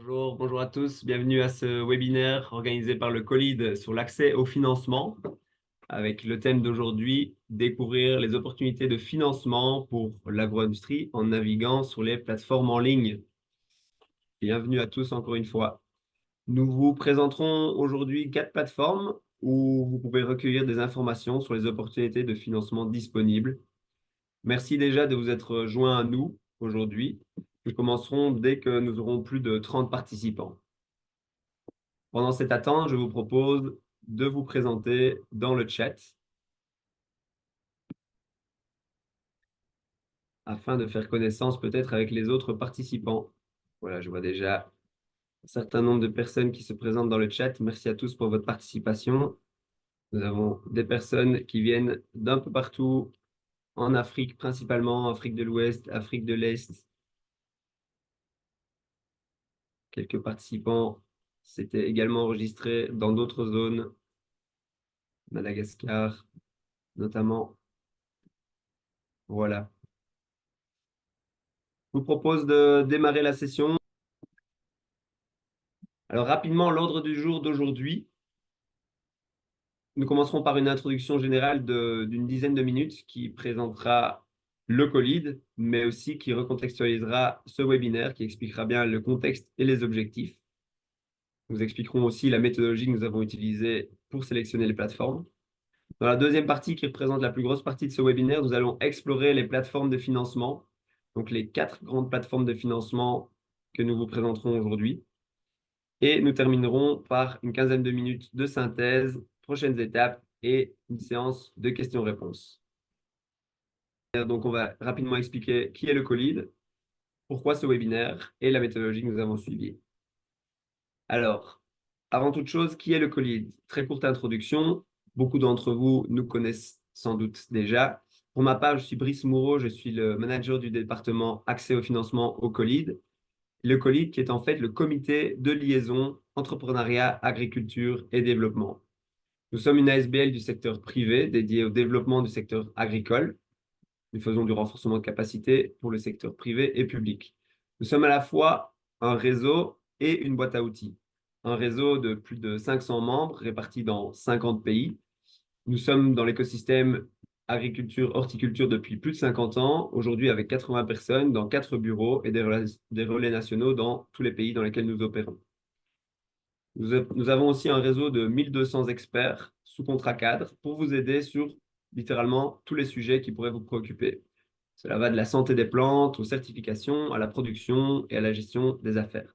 Bonjour à tous. Bienvenue à ce webinaire organisé par le COLID sur l'accès au financement avec le thème d'aujourd'hui, découvrir les opportunités de financement pour l'agro-industrie en naviguant sur les plateformes en ligne. Bienvenue à tous encore une fois. Nous vous présenterons aujourd'hui 4 plateformes où vous pouvez recueillir des informations sur les opportunités de financement disponibles. Merci déjà de vous être joints à nous aujourd'hui. Nous commencerons dès que nous aurons plus de 30 participants. Pendant cette attente, je vous propose de vous présenter dans le chat afin de faire connaissance peut-être avec les autres participants. Voilà, je vois déjà un certain nombre de personnes qui se présentent dans le chat. Merci à tous pour votre participation. Nous avons des personnes qui viennent d'un peu partout en Afrique, principalement Afrique de l'Ouest, Afrique de l'Est. Quelques participants s'étaient également enregistrés dans d'autres zones, Madagascar notamment. Voilà. Je vous propose de démarrer la session. Alors rapidement, l'ordre du jour d'aujourd'hui, nous commencerons par une introduction générale d'une dizaine de minutes qui présentera le COLID, mais aussi qui recontextualisera ce webinaire, qui expliquera bien le contexte et les objectifs. Nous expliquerons aussi la méthodologie que nous avons utilisée pour sélectionner les plateformes. Dans la deuxième partie, qui représente la plus grosse partie de ce webinaire, nous allons explorer les plateformes de financement, donc les 4 grandes plateformes de financement que nous vous présenterons aujourd'hui. Et nous terminerons par une quinzaine de minutes de synthèse, prochaines étapes et une séance de questions-réponses. Donc, on va rapidement expliquer qui est le COLID, pourquoi ce webinaire et la méthodologie que nous avons suivie. Alors, avant toute chose, qui est le COLID? Très courte introduction. Beaucoup d'entre vous nous connaissent sans doute déjà. Pour ma part, je suis Brice Moureau, je suis le manager du département accès au financement au COLID. Le COLID qui est en fait le comité de liaison entrepreneuriat, agriculture et développement. Nous sommes une ASBL du secteur privé dédiée au développement du secteur agricole. Nous faisons du renforcement de capacité pour le secteur privé et public. Nous sommes à la fois un réseau et une boîte à outils. Un réseau de plus de 500 membres répartis dans 50 pays. Nous sommes dans l'écosystème agriculture, horticulture depuis plus de 50 ans, aujourd'hui avec 80 personnes dans 4 bureaux et des relais nationaux dans tous les pays dans lesquels nous opérons. Nous avons aussi un réseau de 1200 experts sous contrat cadre pour vous aider sur littéralement tous les sujets qui pourraient vous préoccuper. Cela va de la santé des plantes aux certifications, à la production et à la gestion des affaires.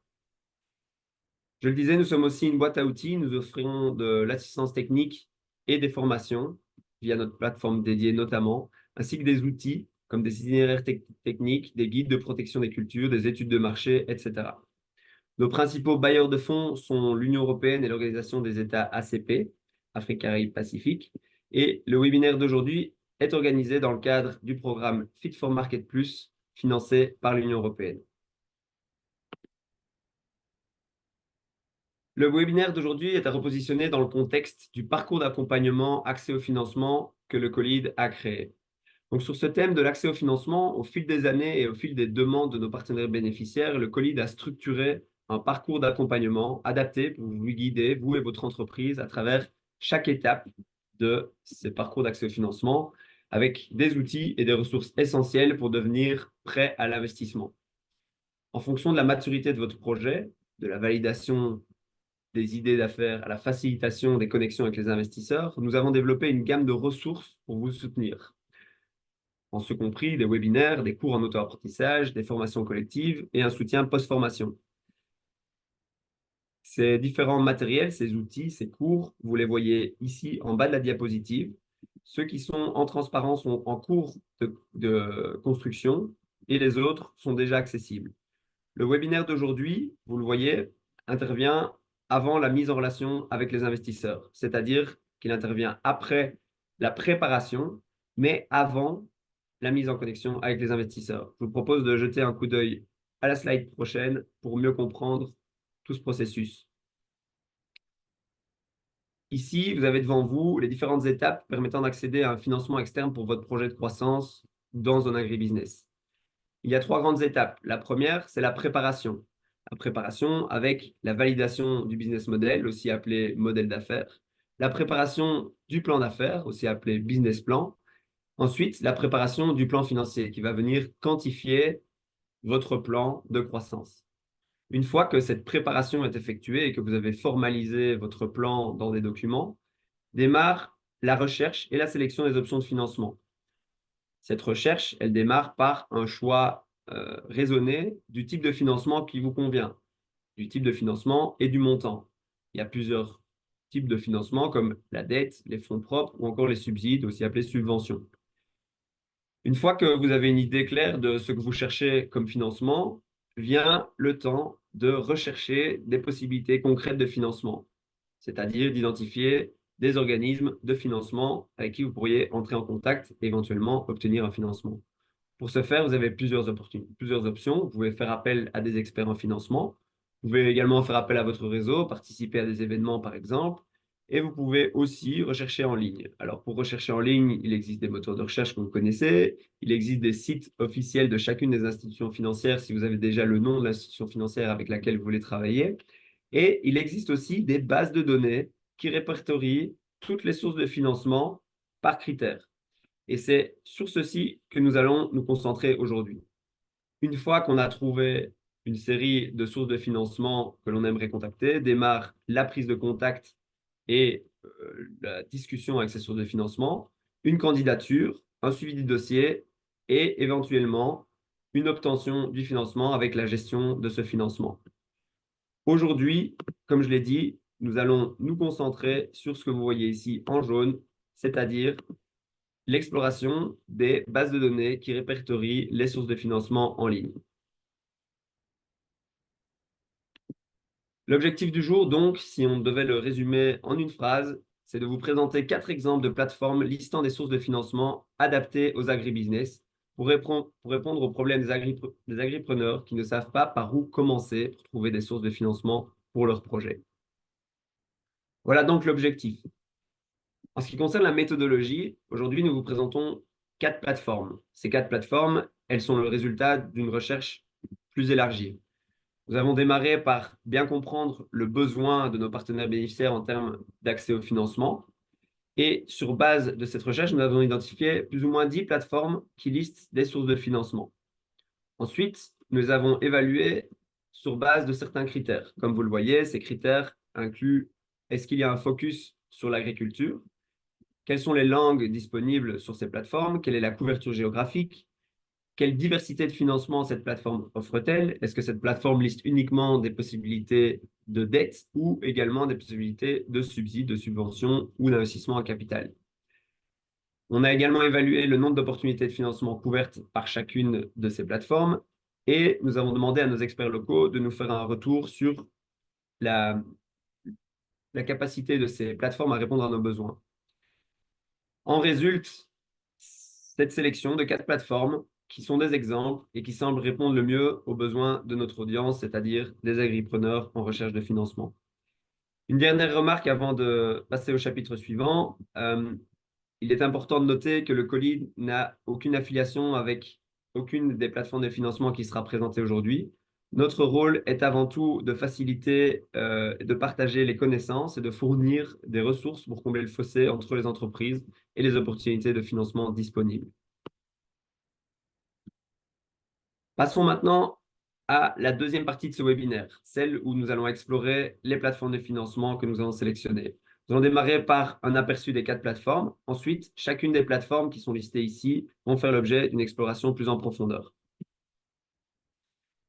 Je le disais, nous sommes aussi une boîte à outils. Nous offrons de l'assistance technique et des formations via notre plateforme dédiée notamment, ainsi que des outils comme des itinéraires techniques, des guides de protection des cultures, des études de marché, etc. Nos principaux bailleurs de fonds sont l'Union européenne et l'Organisation des États ACP, Afrique, Caraïbes, Pacifique. Et le webinaire d'aujourd'hui est organisé dans le cadre du programme Fit for Market Plus, financé par l'Union européenne. Le webinaire d'aujourd'hui est à repositionner dans le contexte du parcours d'accompagnement accès au financement que le COLID a créé. Donc, sur ce thème de l'accès au financement, au fil des années et au fil des demandes de nos partenaires bénéficiaires, le COLID a structuré un parcours d'accompagnement adapté pour vous guider, vous et votre entreprise, à travers chaque étape de ces parcours d'accès au financement, avec des outils et des ressources essentielles pour devenir prêt à l'investissement. En fonction de la maturité de votre projet, de la validation des idées d'affaires à la facilitation des connexions avec les investisseurs, nous avons développé une gamme de ressources pour vous soutenir. En ce compris des webinaires, des cours en auto-apprentissage, des formations collectives et un soutien post-formation. Ces différents matériels, ces outils, ces cours, vous les voyez ici en bas de la diapositive. Ceux qui sont en transparence sont en cours de construction et les autres sont déjà accessibles. Le webinaire d'aujourd'hui, vous le voyez, intervient avant la mise en relation avec les investisseurs, c'est-à-dire qu'il intervient après la préparation, mais avant la mise en connexion avec les investisseurs. Je vous propose de jeter un coup d'œil à la slide prochaine pour mieux comprendre tout ce processus. Ici, vous avez devant vous les différentes étapes permettant d'accéder à un financement externe pour votre projet de croissance dans un agribusiness. Il y a 3 grandes étapes. La première, c'est la préparation. La préparation avec la validation du business model, aussi appelé modèle d'affaires. La préparation du plan d'affaires, aussi appelé business plan. Ensuite, la préparation du plan financier qui va venir quantifier votre plan de croissance. Une fois que cette préparation est effectuée et que vous avez formalisé votre plan dans des documents, démarre la recherche et la sélection des options de financement. Cette recherche, elle démarre par un choix raisonné du type de financement qui vous convient, du type de financement et du montant. Il y a plusieurs types de financement comme la dette, les fonds propres ou encore les subsides, aussi appelés subventions. Une fois que vous avez une idée claire de ce que vous cherchez comme financement, vient le temps de rechercher des possibilités concrètes de financement, c'est-à-dire d'identifier des organismes de financement avec qui vous pourriez entrer en contact et éventuellement obtenir un financement. Pour ce faire, vous avez plusieurs options. Vous pouvez faire appel à des experts en financement. Vous pouvez également faire appel à votre réseau, participer à des événements, par exemple. Et vous pouvez aussi rechercher en ligne. Alors, pour rechercher en ligne, il existe des moteurs de recherche que vous connaissez. Il existe des sites officiels de chacune des institutions financières si vous avez déjà le nom de l'institution financière avec laquelle vous voulez travailler. Et il existe aussi des bases de données qui répertorient toutes les sources de financement par critères. Et c'est sur ceci que nous allons nous concentrer aujourd'hui. Une fois qu'on a trouvé une série de sources de financement que l'on aimerait contacter, démarre la prise de contact et la discussion avec ces sources de financement, une candidature, un suivi du dossier et éventuellement une obtention du financement avec la gestion de ce financement. Aujourd'hui, comme je l'ai dit, nous allons nous concentrer sur ce que vous voyez ici en jaune, c'est-à-dire l'exploration des bases de données qui répertorient les sources de financement en ligne. L'objectif du jour, donc, si on devait le résumer en une phrase, c'est de vous présenter 4 exemples de plateformes listant des sources de financement adaptées aux agribusiness pour répondre aux problèmes des agripreneurs qui ne savent pas par où commencer pour trouver des sources de financement pour leurs projets. Voilà donc l'objectif. En ce qui concerne la méthodologie, aujourd'hui, nous vous présentons 4 plateformes. Ces 4 plateformes, elles sont le résultat d'une recherche plus élargie. Nous avons démarré par bien comprendre le besoin de nos partenaires bénéficiaires en termes d'accès au financement. Et sur base de cette recherche, nous avons identifié plus ou moins 10 plateformes qui listent des sources de financement. Ensuite, nous avons évalué sur base de certains critères. Comme vous le voyez, ces critères incluent est-ce qu'il y a un focus sur l'agriculture? Quelles sont les langues disponibles sur ces plateformes? Quelle est la couverture géographique? Quelle diversité de financement cette plateforme offre-t-elle? Est-ce que cette plateforme liste uniquement des possibilités de dette ou également des possibilités de subsides, de subventions ou d'investissement en capital? On a également évalué le nombre d'opportunités de financement couvertes par chacune de ces plateformes et nous avons demandé à nos experts locaux de nous faire un retour sur la capacité de ces plateformes à répondre à nos besoins. En résulte cette sélection de 4 plateformes qui sont des exemples et qui semblent répondre le mieux aux besoins de notre audience, c'est-à-dire des agripreneurs en recherche de financement. Une dernière remarque avant de passer au chapitre suivant. Il est important de noter que le Colide n'a aucune affiliation avec aucune des plateformes de financement qui sera présentée aujourd'hui. Notre rôle est avant tout de faciliter, de partager les connaissances et de fournir des ressources pour combler le fossé entre les entreprises et les opportunités de financement disponibles. Passons maintenant à la deuxième partie de ce webinaire, celle où nous allons explorer les plateformes de financement que nous avons sélectionnées. Nous allons démarrer par un aperçu des 4 plateformes. Ensuite, chacune des plateformes qui sont listées ici vont faire l'objet d'une exploration plus en profondeur.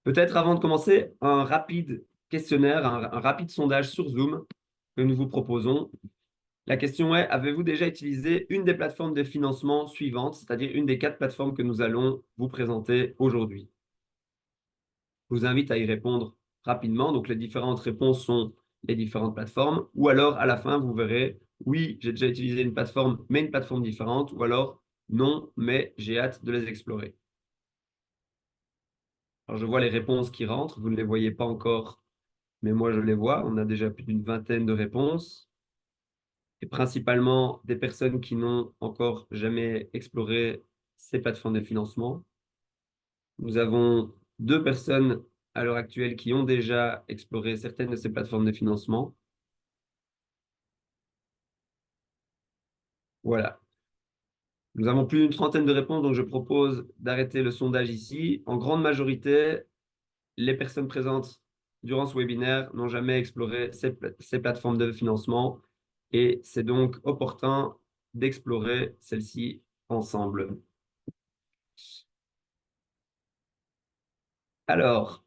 Peut-être avant de commencer, un rapide questionnaire, un rapide sondage sur Zoom que nous vous proposons. La question est, avez-vous déjà utilisé une des plateformes de financement suivantes, c'est-à-dire une des 4 plateformes que nous allons vous présenter aujourd'hui? Je vous invite à y répondre rapidement. Donc, les différentes réponses sont les différentes plateformes. Ou alors, à la fin, vous verrez, oui, j'ai déjà utilisé une plateforme, mais une plateforme différente. Ou alors, non, mais j'ai hâte de les explorer. Alors, je vois les réponses qui rentrent. Vous ne les voyez pas encore, mais moi, je les vois. On a déjà plus d'une vingtaine de réponses. Et principalement des personnes qui n'ont encore jamais exploré ces plateformes de financement. Nous avons 2 personnes à l'heure actuelle qui ont déjà exploré certaines de ces plateformes de financement. Voilà. Nous avons plus d'une trentaine de réponses, donc je propose d'arrêter le sondage ici. En grande majorité, les personnes présentes durant ce webinaire n'ont jamais exploré ces plateformes de financement et c'est donc opportun d'explorer celles-ci ensemble. Alors,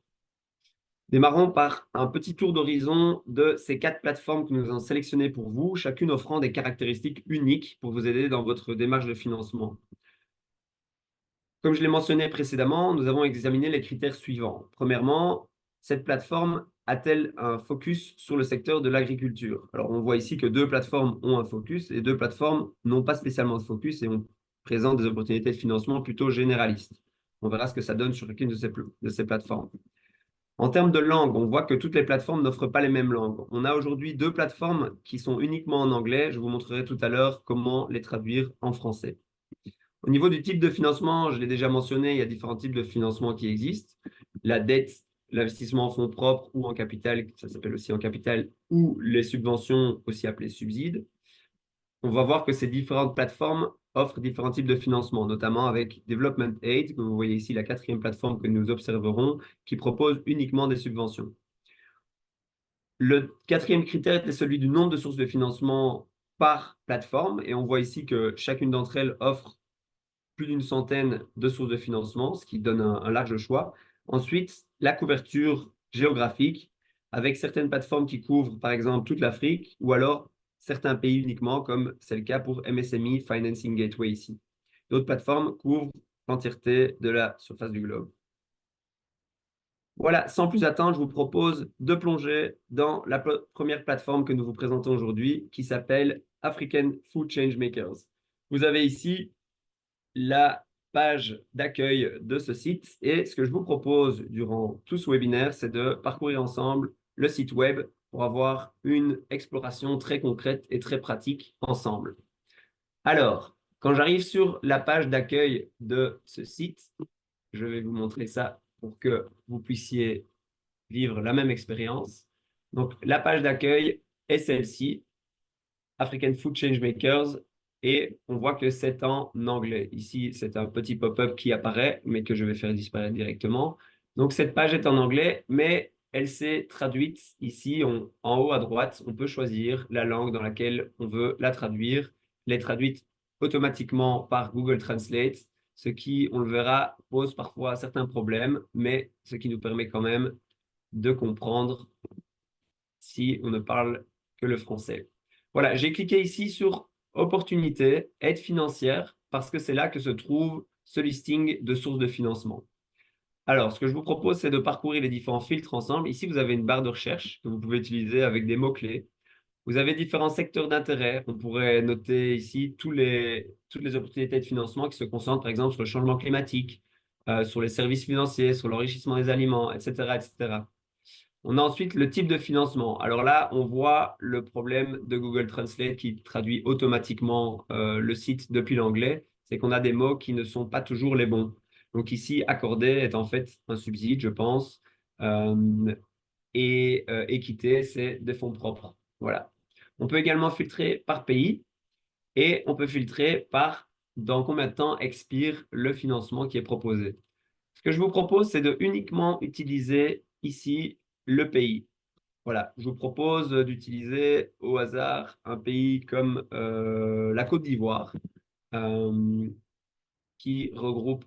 démarrons par un petit tour d'horizon de ces 4 plateformes que nous avons sélectionnées pour vous, chacune offrant des caractéristiques uniques pour vous aider dans votre démarche de financement. Comme je l'ai mentionné précédemment, nous avons examiné les critères suivants. Premièrement, cette plateforme a-t-elle un focus sur le secteur de l'agriculture? Alors, on voit ici que 2 plateformes ont un focus et 2 plateformes n'ont pas spécialement de focus et présentent des opportunités de financement plutôt généralistes. On verra ce que ça donne sur chacune de ces plateformes. En termes de langue, on voit que toutes les plateformes n'offrent pas les mêmes langues. On a aujourd'hui 2 plateformes qui sont uniquement en anglais. Je vous montrerai tout à l'heure comment les traduire en français. Au niveau du type de financement, je l'ai déjà mentionné, il y a différents types de financement qui existent. La dette, l'investissement en fonds propres ou en capital, ça s'appelle aussi en capital, ou les subventions, aussi appelées subsides. On va voir que ces différentes plateformes offrent différents types de financement, notamment avec Development Aid, que vous voyez ici la 4e plateforme que nous observerons, qui propose uniquement des subventions. Le 4e critère était celui du nombre de sources de financement par plateforme, et on voit ici que chacune d'entre elles offre plus d'une centaine de sources de financement, ce qui donne un large choix. Ensuite, la couverture géographique, avec certaines plateformes qui couvrent, par exemple, toute l'Afrique, ou alors certains pays uniquement, comme c'est le cas pour MSME Financing Gateway ici. D'autres plateformes couvrent l'entièreté de la surface du globe. Voilà, sans plus attendre, je vous propose de plonger dans la première plateforme que nous vous présentons aujourd'hui, qui s'appelle African Food Changemakers. Vous avez ici la page d'accueil de ce site. Et ce que je vous propose durant tout ce webinaire, c'est de parcourir ensemble le site web pour avoir une exploration très concrète et très pratique ensemble. Alors, quand j'arrive sur la page d'accueil de ce site, je vais vous montrer ça pour que vous puissiez vivre la même expérience. Donc, la page d'accueil est celle-ci. African Food Changemakers, et on voit que c'est en anglais. Ici, c'est un petit pop-up qui apparaît, mais que je vais faire disparaître directement. Donc, cette page est en anglais, mais elle s'est traduite ici, en haut à droite. On peut choisir la langue dans laquelle on veut la traduire. Elle est traduite automatiquement par Google Translate, ce qui, on le verra, pose parfois certains problèmes, mais ce qui nous permet quand même de comprendre si on ne parle que le français. Voilà, j'ai cliqué ici sur Opportunités, aide financière, parce que c'est là que se trouve ce listing de sources de financement. Alors, ce que je vous propose, c'est de parcourir les différents filtres ensemble. Ici, vous avez une barre de recherche que vous pouvez utiliser avec des mots-clés. Vous avez différents secteurs d'intérêt. On pourrait noter ici toutes les opportunités de financement qui se concentrent, par exemple, sur le changement climatique, sur les services financiers, sur l'enrichissement des aliments, etc., etc. On a ensuite le type de financement. Alors là, on voit le problème de Google Translate qui traduit automatiquement le site depuis l'anglais. C'est qu'on a des mots qui ne sont pas toujours les bons. Donc ici, accordé est en fait un subside, je pense. Et équité, c'est des fonds propres. Voilà. On peut également filtrer par pays et on peut filtrer par dans combien de temps expire le financement qui est proposé. Ce que je vous propose, c'est de uniquement utiliser ici le pays. Voilà, je vous propose d'utiliser au hasard un pays comme la Côte d'Ivoire, qui regroupe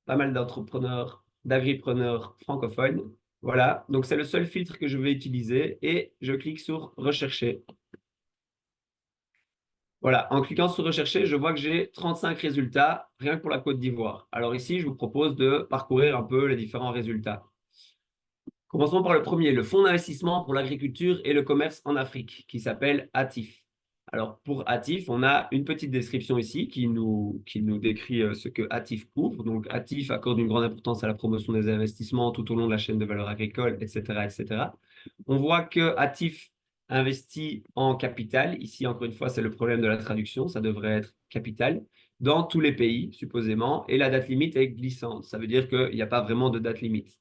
pas mal d'entrepreneurs, d'agripreneurs francophones. Voilà, donc c'est le seul filtre que je vais utiliser et je clique sur Rechercher. Voilà, en cliquant sur Rechercher, je vois que j'ai 35 résultats rien que pour la Côte d'Ivoire. Alors ici, je vous propose de parcourir un peu les différents résultats. Commençons par le premier, le Fonds d'investissement pour l'agriculture et le commerce en Afrique, qui s'appelle ATIF. Alors, pour ATIF, on a une petite description ici qui nous décrit ce que ATIF couvre. Donc, ATIF accorde une grande importance à la promotion des investissements tout au long de la chaîne de valeur agricole, etc., etc. On voit que ATIF investit en capital. Ici, encore une fois, c'est le problème de la traduction. Ça devrait être capital dans tous les pays, supposément. Et la date limite est glissante. Ça veut dire qu'il n'y a pas vraiment de date limite.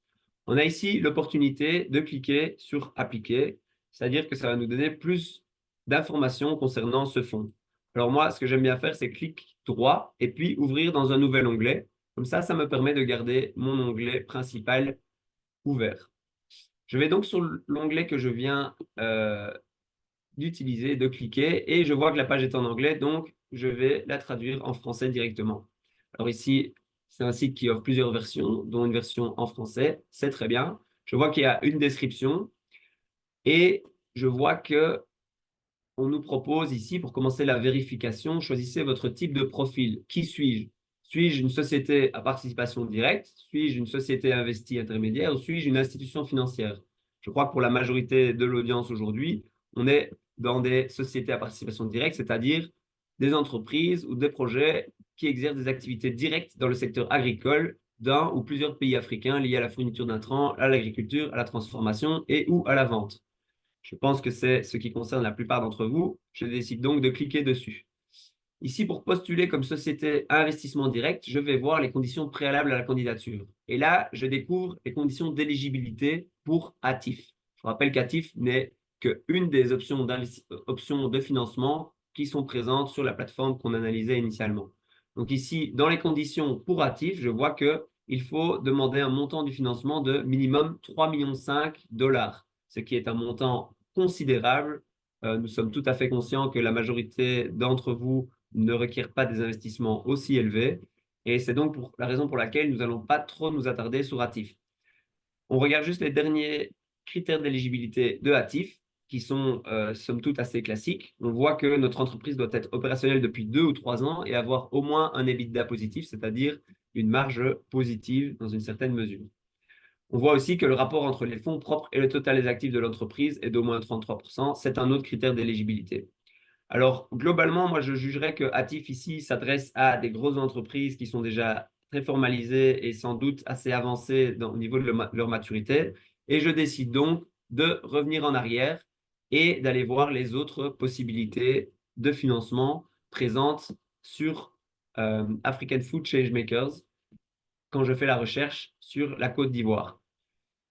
On a ici l'opportunité de cliquer sur Appliquer, c'est-à-dire que ça va nous donner plus d'informations concernant ce fonds. Alors moi, ce que j'aime bien faire, c'est clic droit et puis ouvrir dans un nouvel onglet. Comme ça me permet de garder mon onglet principal ouvert. Je vais donc sur l'onglet que je viens d'utiliser, de cliquer, et je vois que la page est en anglais, donc je vais la traduire en français directement. Alors ici, c'est un site qui offre plusieurs versions, dont une version en français, c'est très bien. Je vois qu'il y a une description, et je vois que on nous propose ici, pour commencer la vérification, choisissez votre type de profil. Qui suis-je? Suis-je une société à participation directe? Suis-je une société investie intermédiaire? Ou suis-je une institution financière? Je crois que pour la majorité de l'audience aujourd'hui, on est dans des sociétés à participation directe, c'est-à-dire des entreprises ou des projets qui exercent des activités directes dans le secteur agricole d'un ou plusieurs pays africains liés à la fourniture d'intrants, à l'agriculture, à la transformation et ou à la vente. Je pense que c'est ce qui concerne la plupart d'entre vous. Je décide donc de cliquer dessus. Ici, pour postuler comme société à investissement direct, je vais voir les conditions préalables à la candidature. Et là, je découvre les conditions d'éligibilité pour ATIF. Je rappelle qu'ATIF n'est qu'une des options de financement qui sont présentes sur la plateforme qu'on analysait initialement. Donc ici, dans les conditions pour ATIF, je vois qu'il faut demander un montant du financement de minimum 3,5 millions $, ce qui est un montant considérable. Nous sommes tout à fait conscients que la majorité d'entre vous ne requièrent pas des investissements aussi élevés. Et c'est donc la raison pour laquelle nous n'allons pas trop nous attarder sur ATIF. On regarde juste les derniers critères d'éligibilité de ATIF, qui sont somme toute assez classiques. On voit que notre entreprise doit être opérationnelle depuis 2 ou 3 ans et avoir au moins un EBITDA positif, c'est-à-dire une marge positive dans une certaine mesure. On voit aussi que le rapport entre les fonds propres et le total des actifs de l'entreprise est d'au moins 33%. C'est un autre critère d'éligibilité. Alors, globalement, moi, je jugerais que Atif ici s'adresse à des grosses entreprises qui sont déjà très formalisées et sans doute assez avancées au niveau de leur maturité. Et je décide donc de revenir en arrière et d'aller voir les autres possibilités de financement présentes sur African Food Changemakers quand je fais la recherche sur la Côte d'Ivoire.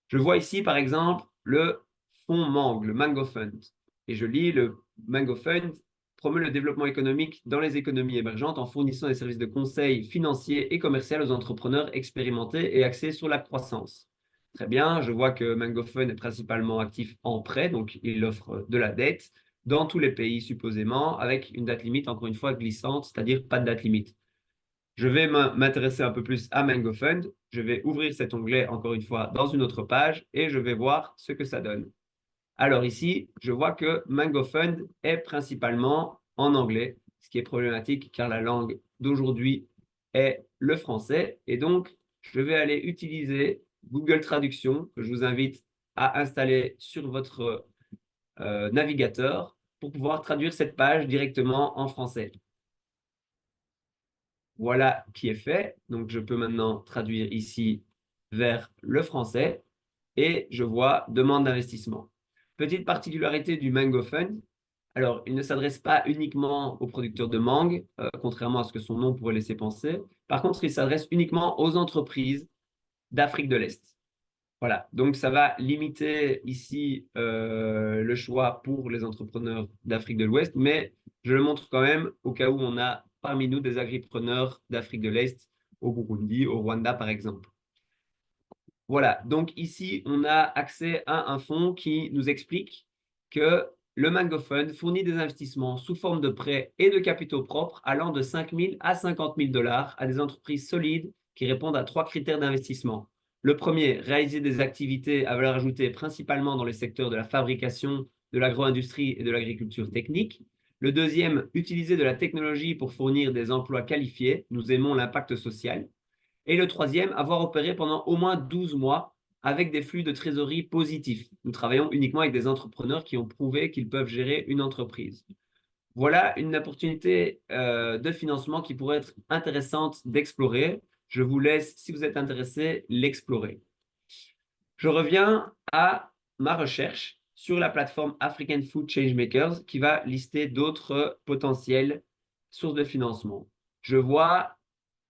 Je vois ici, par exemple, le fonds Mang, le Mango Fund. Et je lis le Mango Fund promeut le développement économique dans les économies émergentes en fournissant des services de conseil financier et commercial aux entrepreneurs expérimentés et axés sur la croissance. Très bien, je vois que Mango Fund est principalement actif en prêt, donc il offre de la dette dans tous les pays supposément, avec une date limite, encore une fois, glissante, c'est-à-dire pas de date limite. Je vais m'intéresser un peu plus à Mango Fund. Je vais ouvrir cet onglet encore une fois dans une autre page et je vais voir ce que ça donne. Alors ici, je vois que Mango Fund est principalement en anglais, ce qui est problématique car la langue d'aujourd'hui est le français. Et donc, je vais aller utiliser Google Traduction, que je vous invite à installer sur votre navigateur pour pouvoir traduire cette page directement en français. Voilà qui est fait. Donc, je peux maintenant traduire ici vers le français et je vois demande d'investissement. Petite particularité du Mango Fund. Alors, il ne s'adresse pas uniquement aux producteurs de mangue, contrairement à ce que son nom pourrait laisser penser. Par contre, il s'adresse uniquement aux entreprises d'Afrique de l'Est. Voilà, donc ça va limiter ici le choix pour les entrepreneurs d'Afrique de l'Ouest, mais je le montre quand même au cas où on a parmi nous des agripreneurs d'Afrique de l'Est, au Burundi, au Rwanda par exemple. Voilà, donc ici on a accès à un fonds qui nous explique que le Mango Fund fournit des investissements sous forme de prêts et de capitaux propres allant de 5 000 à 50 000 $ à des entreprises solides qui répondent à 3 critères d'investissement. Le premier, réaliser des activités à valeur ajoutée principalement dans les secteurs de la fabrication, de l'agro-industrie et de l'agriculture technique. Le deuxième, utiliser de la technologie pour fournir des emplois qualifiés. Nous aimons l'impact social. Et le troisième, avoir opéré pendant au moins 12 mois avec des flux de trésorerie positifs. Nous travaillons uniquement avec des entrepreneurs qui ont prouvé qu'ils peuvent gérer une entreprise. Voilà une opportunité de financement qui pourrait être intéressante d'explorer. Je vous laisse, si vous êtes intéressé, l'explorer. Je reviens à ma recherche sur la plateforme African Food Changemakers qui va lister d'autres potentielles sources de financement. Je vois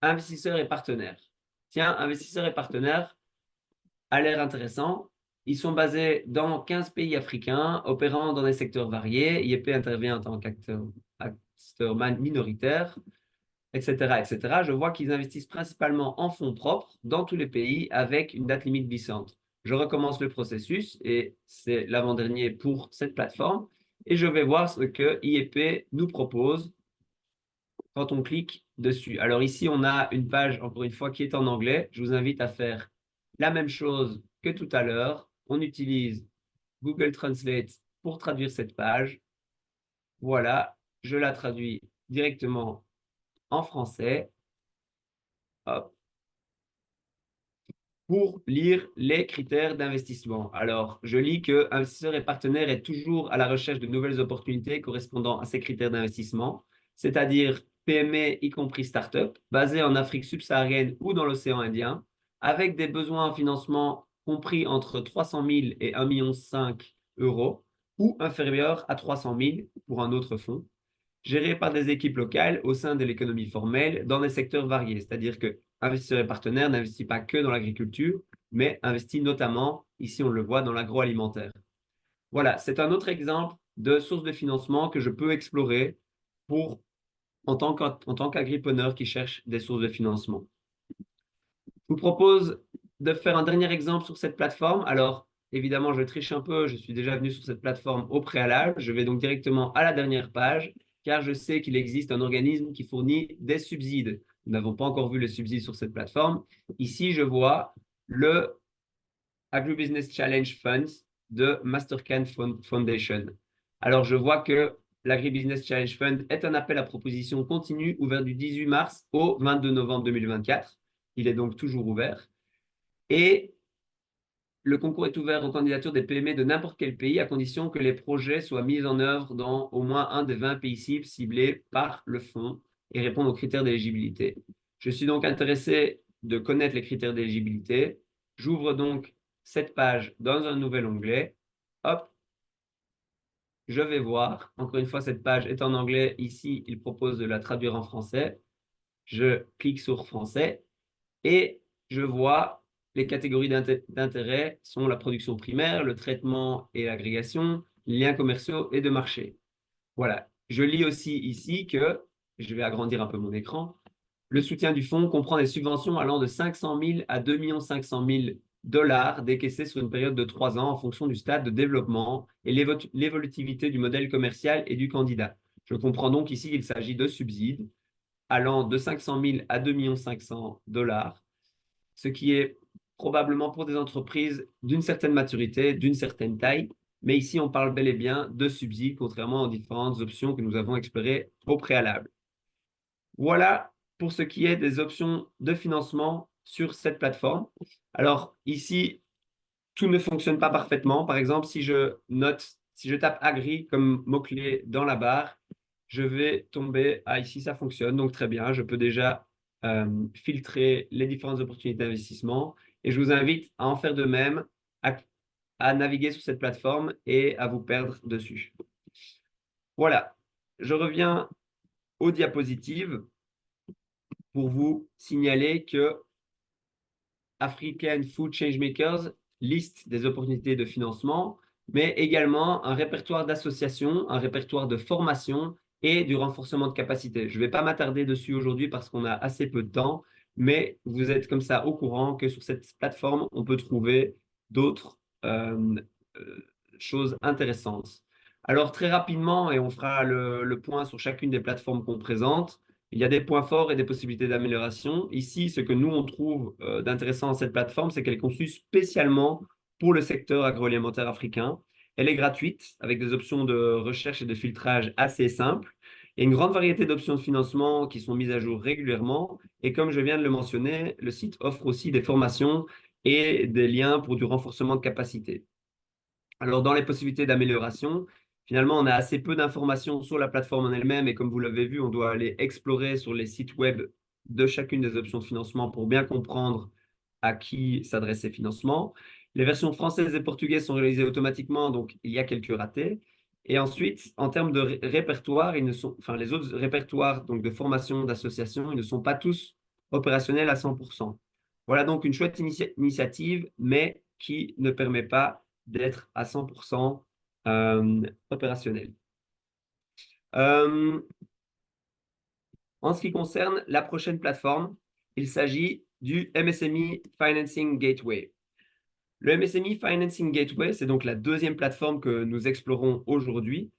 investisseurs et partenaires. Tiens, investisseurs et partenaires, a l'air intéressant. Ils sont basés dans 15 pays africains, opérant dans des secteurs variés. IEP intervient en tant acteur minoritaire, etc., etc. Je vois qu'ils investissent principalement en fonds propres dans tous les pays avec une date limite glissante. Je recommence le processus et c'est l'avant-dernier pour cette plateforme et je vais voir ce que IEP nous propose quand on clique dessus. Alors ici, on a une page, encore une fois, qui est en anglais. Je vous invite à faire la même chose que tout à l'heure. On utilise Google Translate pour traduire cette page. Voilà, je la traduis directement en français. Hop, pour lire les critères d'investissement. Alors, je lis que investisseur et partenaire est toujours à la recherche de nouvelles opportunités correspondant à ces critères d'investissement, c'est-à-dire PME, y compris start-up, basées en Afrique subsaharienne ou dans l'océan Indien, avec des besoins en financement compris entre 300 000 et 1,5 million d'euros ou inférieurs à 300 000 pour un autre fonds, gérés par des équipes locales au sein de l'économie formelle dans des secteurs variés. C'est-à-dire que Investisseurs et Partenaires n'investit pas que dans l'agriculture, mais investit notamment, ici on le voit, dans l'agroalimentaire. Voilà, c'est un autre exemple de source de financement que je peux explorer pour, en tant qu'agripreneur qui cherche des sources de financement. Je vous propose de faire un dernier exemple sur cette plateforme. Alors, évidemment, je triche un peu, je suis déjà venu sur cette plateforme au préalable. Je vais donc directement à la dernière page, car je sais qu'il existe un organisme qui fournit des subsides. Nous n'avons pas encore vu les subsides sur cette plateforme. Ici, je vois le Agribusiness Challenge Funds de Mastercard Foundation. Alors, je vois que l'Agribusiness Challenge Fund est un appel à proposition continu ouvert du 18 mars au 22 novembre 2024. Il est donc toujours ouvert. Et le concours est ouvert aux candidatures des PME de n'importe quel pays à condition que les projets soient mis en œuvre dans au moins un des 20 pays cibles ciblés par le fonds et répondent aux critères d'éligibilité. Je suis donc intéressé de connaître les critères d'éligibilité. J'ouvre donc cette page dans un nouvel onglet. Hop, je vais voir. Encore une fois, cette page est en anglais. Ici, il propose de la traduire en français. Je clique sur français et je vois les catégories d'intérêt sont la production primaire, le traitement et l'agrégation, les liens commerciaux et de marché. Voilà. Je lis aussi ici que, je vais agrandir un peu mon écran, le soutien du fonds comprend des subventions allant de 500 000 à 2 500 000 $ décaissés sur une période de 3 ans en fonction du stade de développement et l'évolutivité du modèle commercial et du candidat. Je comprends donc ici qu'il s'agit de subsides allant de 500 000 à 2 500 000 $, ce qui est probablement pour des entreprises d'une certaine maturité, d'une certaine taille. Mais ici, on parle bel et bien de subsides, contrairement aux différentes options que nous avons explorées au préalable. Voilà pour ce qui est des options de financement sur cette plateforme. Alors ici, tout ne fonctionne pas parfaitement. Par exemple, si je tape agri comme mot-clé dans la barre, je vais tomber à ici, ça fonctionne. Donc très bien, je peux déjà filtrer les différentes opportunités d'investissement. Et je vous invite à en faire de même, à naviguer sur cette plateforme et à vous perdre dessus. Voilà, je reviens aux diapositives pour vous signaler que African Food Changemakers liste des opportunités de financement, mais également un répertoire d'associations, un répertoire de formation et du renforcement de capacité. Je ne vais pas m'attarder dessus aujourd'hui parce qu'on a assez peu de temps, mais vous êtes comme ça au courant que sur cette plateforme, on peut trouver d'autres choses intéressantes. Alors très rapidement, et on fera le point sur chacune des plateformes qu'on présente, il y a des points forts et des possibilités d'amélioration. Ici, ce que nous, on trouve d'intéressant dans cette plateforme, c'est qu'elle est conçue spécialement pour le secteur agroalimentaire africain. Elle est gratuite, avec des options de recherche et de filtrage assez simples. Il y a une grande variété d'options de financement qui sont mises à jour régulièrement. Et comme je viens de le mentionner, le site offre aussi des formations et des liens pour du renforcement de capacité. Alors, dans les possibilités d'amélioration, finalement, on a assez peu d'informations sur la plateforme en elle-même et comme vous l'avez vu, on doit aller explorer sur les sites web de chacune des options de financement pour bien comprendre à qui s'adressent ces financements. Les versions françaises et portugaises sont réalisées automatiquement, donc il y a quelques ratés. Et ensuite, en termes de répertoire, les autres répertoires donc de formation, d'association, ils ne sont pas tous opérationnels à 100%. Voilà donc une chouette initiative, mais qui ne permet pas d'être à 100% opérationnel. En ce qui concerne la prochaine plateforme, il s'agit du MSME Financing Gateway. Le MSME Financing Gateway, c'est donc la deuxième plateforme que nous explorons aujourd'hui.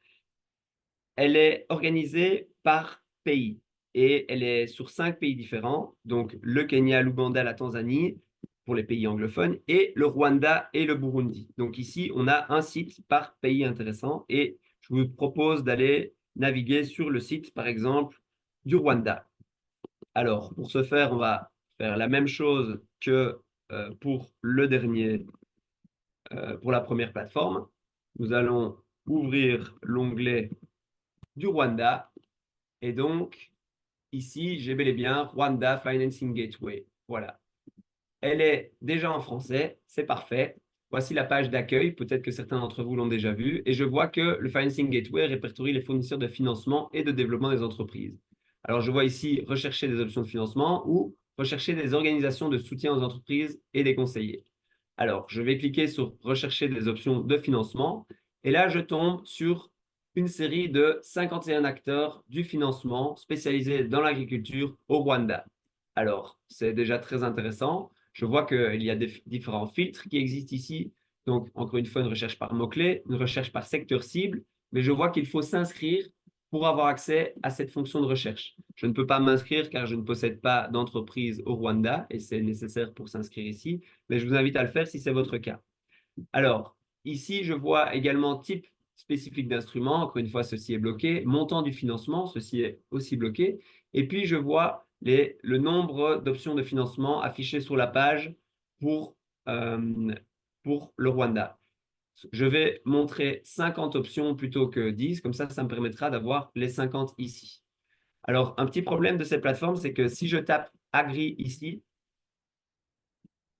Elle est organisée par pays et elle est sur 5 pays différents, donc le Kenya, l'Ouganda, la Tanzanie pour les pays anglophones et le Rwanda et le Burundi. Donc ici, on a un site par pays intéressant et je vous propose d'aller naviguer sur le site, par exemple, du Rwanda. Alors, pour ce faire, on va faire la même chose que pour le dernier, pour la première plateforme. Nous allons ouvrir l'onglet du Rwanda et donc ici, j'ai bel et bien Rwanda Financing Gateway. Voilà. Elle est déjà en français, c'est parfait. Voici la page d'accueil, peut-être que certains d'entre vous l'ont déjà vue, et je vois que le Financing Gateway répertorie les fournisseurs de financement et de développement des entreprises. Alors, je vois ici rechercher des options de financement ou rechercher des organisations de soutien aux entreprises et des conseillers. Alors, je vais cliquer sur rechercher des options de financement, et là, je tombe sur une série de 51 acteurs du financement spécialisés dans l'agriculture au Rwanda. Alors, c'est déjà très intéressant. Je vois qu'il y a différents filtres qui existent ici. Donc, encore une fois, une recherche par mots-clés, une recherche par secteur cible, mais je vois qu'il faut s'inscrire pour avoir accès à cette fonction de recherche. Je ne peux pas m'inscrire car je ne possède pas d'entreprise au Rwanda et c'est nécessaire pour s'inscrire ici, mais je vous invite à le faire si c'est votre cas. Alors, ici, je vois également type spécifique d'instrument. Encore une fois, ceci est bloqué. Montant du financement, ceci est aussi bloqué. Et puis, je vois le nombre d'options de financement affichées sur la page euh, pour le Rwanda. Je vais montrer 50 options plutôt que 10. Comme ça me permettra d'avoir les 50 ici. Alors, un petit problème de cette plateforme, c'est que si je tape Agri ici,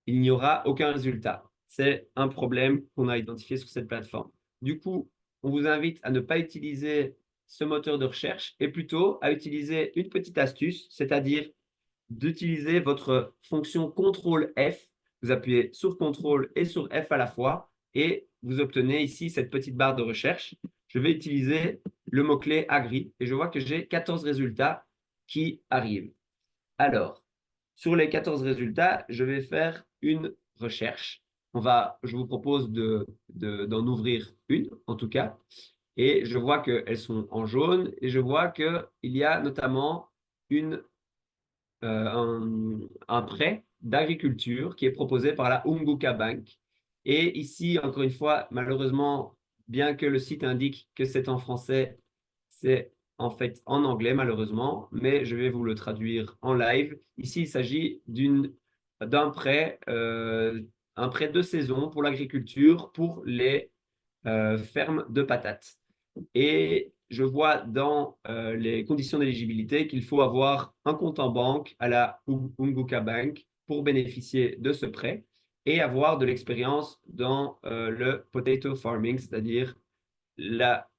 il n'y aura aucun résultat. C'est un problème qu'on a identifié sur cette plateforme. Du coup, on vous invite à ne pas utiliser ce moteur de recherche et plutôt à utiliser une petite astuce, c'est-à-dire d'utiliser votre fonction CTRL F. Vous appuyez sur CTRL et sur F à la fois et vous obtenez ici cette petite barre de recherche. Je vais utiliser le mot-clé Agri et je vois que j'ai 14 résultats qui arrivent. Alors, sur les 14 résultats, je vais faire une recherche. Je vous propose d'en ouvrir une, en tout cas. Et je vois qu'elles sont en jaune et je vois qu'il y a notamment un prêt d'agriculture qui est proposé par la Unguka Bank. Et ici, encore une fois, malheureusement, bien que le site indique que c'est en français, c'est en fait en anglais, malheureusement, mais je vais vous le traduire en live. Ici, il s'agit d'un prêt, un prêt de saison pour l'agriculture pour les fermes de patates. Et je vois dans les conditions d'éligibilité qu'il faut avoir un compte en banque à la Unguka Bank pour bénéficier de ce prêt et avoir de l'expérience dans le potato farming, c'est-à-dire la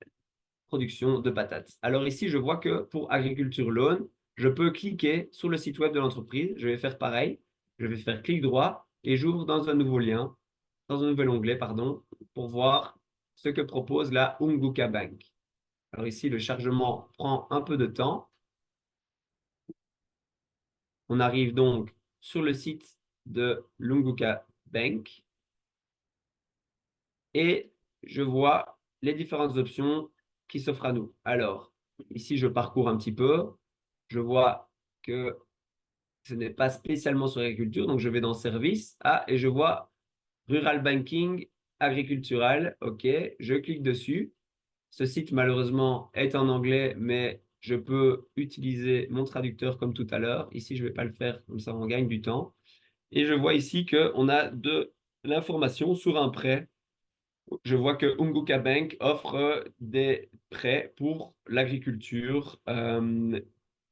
production de patates. Alors ici, je vois que pour Agriculture Loan, je peux cliquer sur le site web de l'entreprise. Je vais faire pareil. Je vais faire clic droit et j'ouvre dans un nouveau lien, dans un nouvel onglet, pardon, pour voir ce que propose la Unguka Bank. Alors ici, le chargement prend un peu de temps. On arrive donc sur le site de l'Unguka Bank et je vois les différentes options qui s'offrent à nous. Alors, ici, je parcours un petit peu. Je vois que ce n'est pas spécialement sur l'agriculture, donc je vais dans Service. Ah, et je vois Rural Banking, Agricultural. OK, je clique dessus. Ce site, malheureusement, est en anglais, mais je peux utiliser mon traducteur comme tout à l'heure. Ici, je ne vais pas le faire, comme ça on gagne du temps. Et je vois ici qu'on a de l'information sur un prêt. Je vois que Unguka Bank offre des prêts pour l'agriculture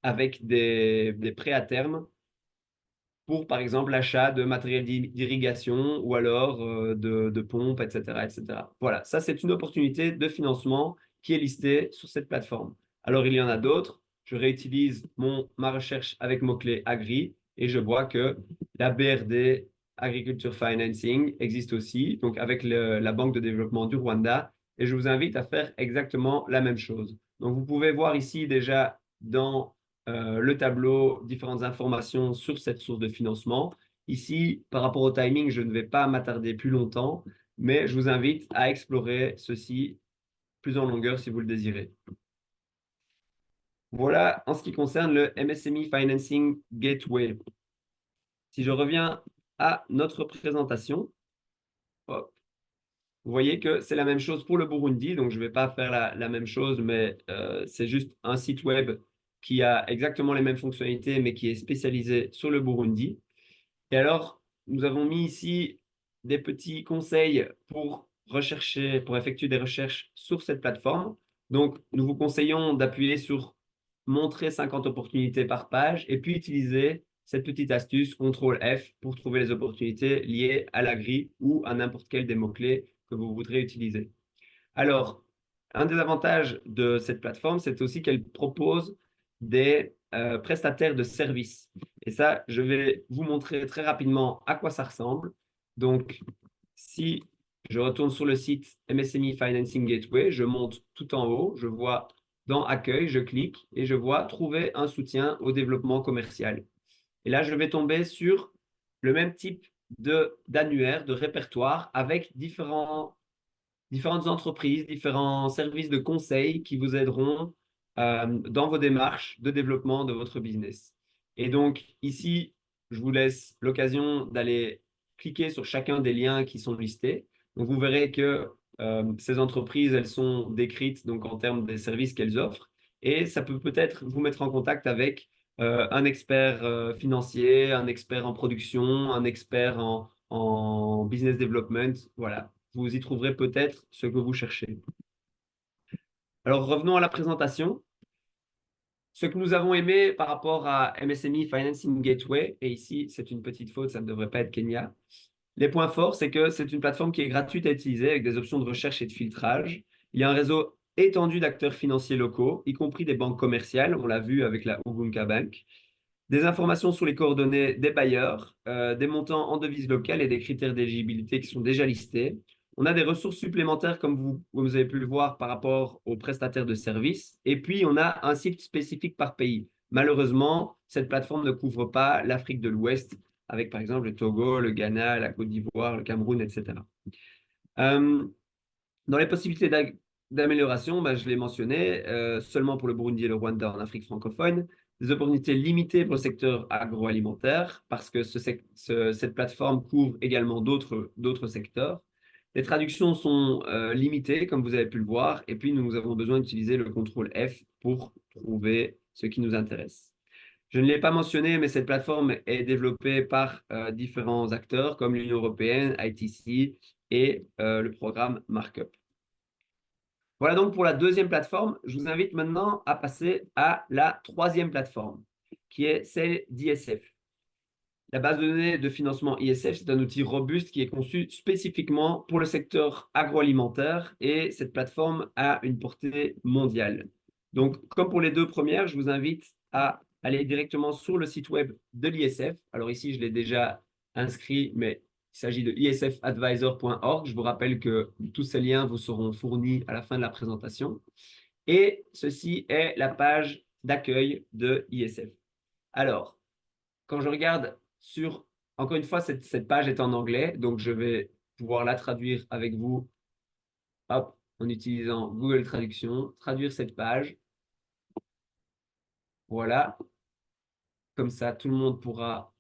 avec des prêts à terme pour, par exemple, l'achat de matériel d'irrigation ou alors de pompes, etc., etc. Voilà, ça, c'est une opportunité de financement qui est listée sur cette plateforme. Alors, il y en a d'autres. Je réutilise ma recherche avec mot-clé Agri et je vois que la BRD Agriculture Financing existe aussi, donc avec la Banque de développement du Rwanda, et je vous invite à faire exactement la même chose. Donc, vous pouvez voir ici déjà dans le tableau différentes informations sur cette source de financement. Ici, par rapport au timing, je ne vais pas m'attarder plus longtemps, mais je vous invite à explorer ceci plus en longueur si vous le désirez. Voilà en ce qui concerne le MSME Financing Gateway. Si je reviens à notre présentation, hop, vous voyez que c'est la même chose pour le Burundi, donc je ne vais pas faire la même chose, mais c'est juste un site web qui a exactement les mêmes fonctionnalités, mais qui est spécialisé sur le Burundi. Et alors, nous avons mis ici des petits conseils pour rechercher, pour effectuer des recherches sur cette plateforme. Donc, nous vous conseillons d'appuyer sur montrer 50 opportunités par page et puis utiliser cette petite astuce CTRL F pour trouver les opportunités liées à la grille ou à n'importe quel des mots-clés que vous voudrez utiliser. Alors, un des avantages de cette plateforme, c'est aussi qu'elle propose des prestataires de services. Et ça, je vais vous montrer très rapidement à quoi ça ressemble. Donc, si je retourne sur le site MSME Financing Gateway, je monte tout en haut, je vois dans Accueil, je clique et je vois Trouver un soutien au développement commercial. Et là, je vais tomber sur le même type d'annuaire, de répertoire avec différentes entreprises, différents services de conseil qui vous aideront dans vos démarches de développement de votre business. Et donc, ici, je vous laisse l'occasion d'aller cliquer sur chacun des liens qui sont listés. Donc, vous verrez que ces entreprises, elles sont décrites donc, en termes des services qu'elles offrent. Et ça peut peut-être vous mettre en contact avec un expert financier, un expert en production, un expert en business development. Voilà, vous y trouverez peut-être ce que vous cherchez. Alors, revenons à la présentation. Ce que nous avons aimé par rapport à MSME Financing Gateway, et ici, c'est une petite faute, ça ne devrait pas être Kenya. Les points forts, c'est que c'est une plateforme qui est gratuite à utiliser avec des options de recherche et de filtrage. Il y a un réseau étendu d'acteurs financiers locaux, y compris des banques commerciales, on l'a vu avec la Ubunka Bank, des informations sur les coordonnées des bailleurs, des montants en devises locales et des critères d'éligibilité qui sont déjà listés. On a des ressources supplémentaires, comme vous avez pu le voir, par rapport aux prestataires de services. Et puis, on a un site spécifique par pays. Malheureusement, cette plateforme ne couvre pas l'Afrique de l'Ouest, avec par exemple le Togo, le Ghana, la Côte d'Ivoire, le Cameroun, etc. Dans les possibilités d'amélioration, je l'ai mentionné, seulement pour le Burundi et le Rwanda en Afrique francophone, des opportunités limitées pour le secteur agroalimentaire, parce que cette plateforme couvre également d'autres secteurs. Les traductions sont limitées, comme vous avez pu le voir, et puis nous avons besoin d'utiliser le CTRL F pour trouver ce qui nous intéresse. Je ne l'ai pas mentionné, mais cette plateforme est développée par différents acteurs comme l'Union européenne, ITC et le programme Markup. Voilà donc pour la deuxième plateforme. Je vous invite maintenant à passer à la troisième plateforme, qui est celle d'ISF. La base de données de financement ISF, c'est un outil robuste qui est conçu spécifiquement pour le secteur agroalimentaire et cette plateforme a une portée mondiale. Donc, comme pour les deux premières, je vous invite à aller directement sur le site web de l'ISF. Alors ici, je l'ai déjà inscrit, mais il s'agit de isfadvisor.org. Je vous rappelle que tous ces liens vous seront fournis à la fin de la présentation. Et ceci est la page d'accueil de ISF. Alors, quand je regarde encore une fois, cette page est en anglais, donc je vais pouvoir la traduire avec vous, hop, en utilisant Google Traduction, traduire cette page. Voilà, comme ça, tout le monde pourra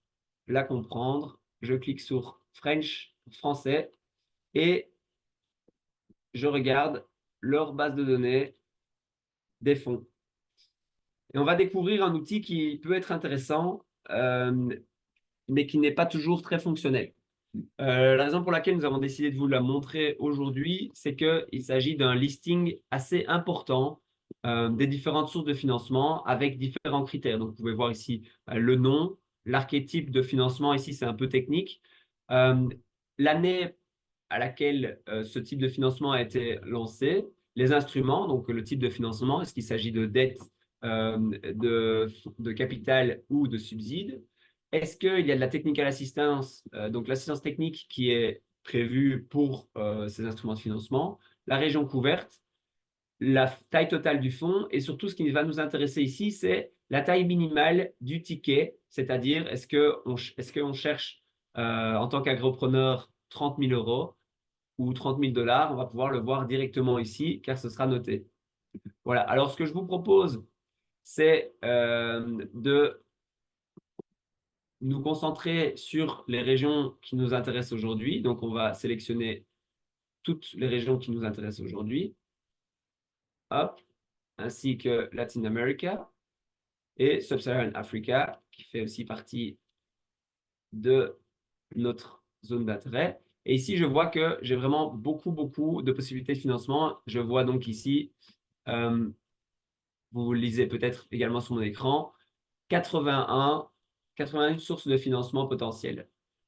la comprendre. Je clique sur French, français, et je regarde leur base de données des fonds. Et on va découvrir un outil qui peut être intéressant, mais qui n'est pas toujours très fonctionnel. La raison pour laquelle nous avons décidé de vous la montrer aujourd'hui, c'est qu'il s'agit d'un listing assez important des différentes sources de financement avec différents critères. Donc, vous pouvez voir ici le nom, l'archétype de financement. Ici, c'est un peu technique. L'année à laquelle ce type de financement a été lancé, les instruments, donc le type de financement, est-ce qu'il s'agit de dette, de capital ou de subside, est-ce qu'il y a de la technical assistance, donc l'assistance technique qui est prévue pour ces instruments de financement, la région couverte, la taille totale du fonds et surtout ce qui va nous intéresser ici, c'est la taille minimale du ticket, c'est-à-dire est-ce qu'on cherche en tant qu'agropreneur 30 000 euros ou 30 000 dollars, on va pouvoir le voir directement ici car ce sera noté. Voilà, alors ce que je vous propose, c'est de nous concentrer sur les régions qui nous intéressent aujourd'hui. Donc, on va sélectionner toutes les régions qui nous intéressent aujourd'hui. Hop, ainsi que Latin America et Sub-Saharan Africa, qui fait aussi partie de notre zone d'intérêt. Et ici, je vois que j'ai vraiment beaucoup de possibilités de financement. Je vois donc ici, euh, vous le lisez peut-être également sur mon écran, 81 sources de financement potentielles.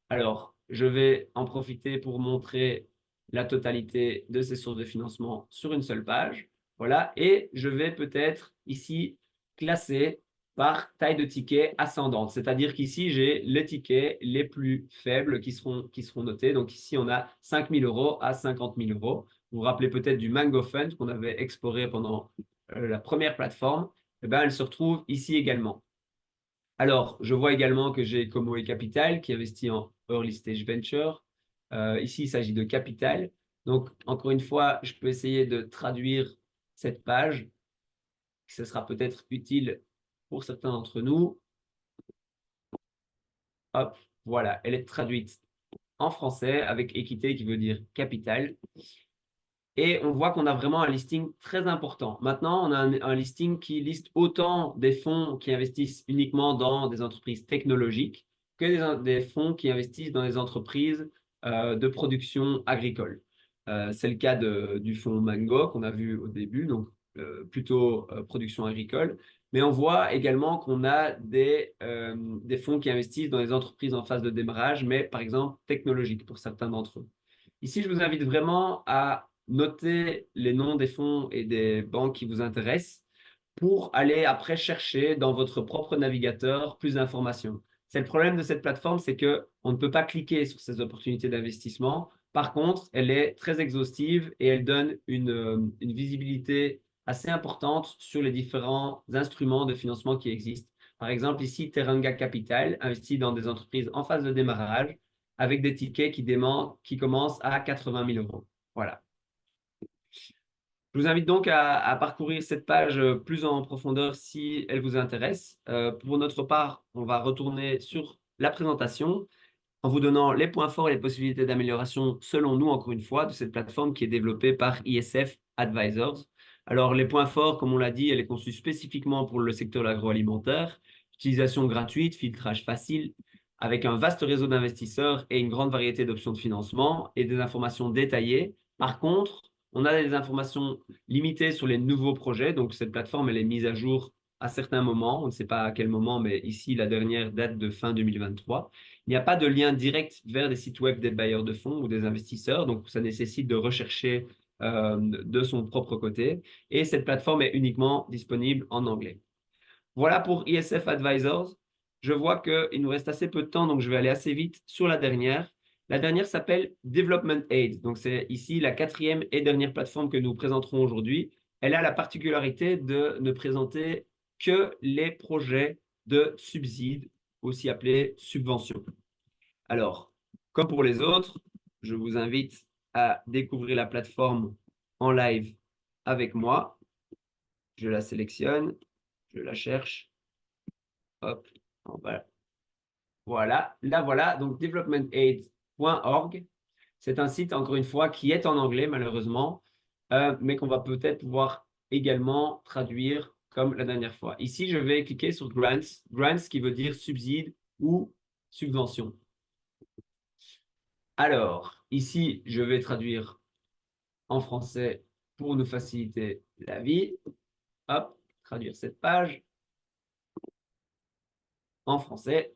Alors, je vais en profiter pour montrer la totalité de ces sources de financement sur une seule page. Voilà, et je vais peut-être ici classer par taille de ticket ascendante. C'est-à-dire qu'ici, j'ai les tickets les plus faibles qui seront notés. Donc ici, on a 5 000 euros à 50 000 euros. Vous vous rappelez peut-être du Mango Fund qu'on avait exploré pendant la première plateforme. Eh bien, elle se retrouve ici également. Alors, je vois également que j'ai Comoe Capital qui investit en Early Stage Venture. Ici, il s'agit de capital. Donc, encore une fois, je peux essayer de traduire cette page. Ce sera peut-être utile pour certains d'entre nous. Hop, voilà, elle est traduite en français avec équité qui veut dire capital. Et on voit qu'on a vraiment un listing très important. Maintenant, on a un listing qui liste autant des fonds qui investissent uniquement dans des entreprises technologiques que des fonds qui investissent dans des entreprises de production agricole. C'est le cas du fonds Mango qu'on a vu au début, donc plutôt production agricole. Mais on voit également qu'on a des fonds qui investissent dans des entreprises en phase de démarrage, mais par exemple technologiques pour certains d'entre eux. Ici, je vous invite vraiment à noter les noms des fonds et des banques qui vous intéressent pour aller après chercher dans votre propre navigateur plus d'informations. C'est le problème de cette plateforme, c'est que on ne peut pas cliquer sur ces opportunités d'investissement. Par contre, elle est très exhaustive et elle donne une visibilité assez importante sur les différents instruments de financement qui existent. Par exemple, ici, Teranga Capital investit dans des entreprises en phase de démarrage avec des tickets qui commencent à 80 000 euros. Voilà. Je vous invite donc à parcourir cette page plus en profondeur si elle vous intéresse. Pour notre part, on va retourner sur la présentation en vous donnant les points forts et les possibilités d'amélioration selon nous, encore une fois, de cette plateforme qui est développée par ISF Advisors. Alors, les points forts, comme on l'a dit, elle est conçue spécifiquement pour le secteur agroalimentaire. Utilisation gratuite, filtrage facile, avec un vaste réseau d'investisseurs et une grande variété d'options de financement et des informations détaillées. Par contre, on a des informations limitées sur les nouveaux projets. Donc, cette plateforme, elle est mise à jour à certains moments. On ne sait pas à quel moment, mais ici, la dernière date de fin 2023. Il n'y a pas de lien direct vers des sites web des bailleurs de fonds ou des investisseurs. Donc, ça nécessite de rechercher de son propre côté. Et cette plateforme est uniquement disponible en anglais. Voilà pour ISF Advisors. Je vois qu'il nous reste assez peu de temps, donc je vais aller assez vite sur la dernière. La dernière s'appelle Development Aid. Donc, c'est ici la quatrième et dernière plateforme que nous présenterons aujourd'hui. Elle a la particularité de ne présenter que les projets de subsides, aussi appelés subventions. Alors, comme pour les autres, je vous invite à découvrir la plateforme en live avec moi. Je la sélectionne, je la cherche. Hop, voilà. Voilà, là voilà, donc developmentaid.org. C'est un site, encore une fois, qui est en anglais, malheureusement, mais qu'on va peut-être pouvoir également traduire comme la dernière fois. Ici, je vais cliquer sur Grants. Grants qui veut dire subside ou subvention. Alors, ici, je vais traduire en français pour nous faciliter la vie. Hop, traduire cette page en français.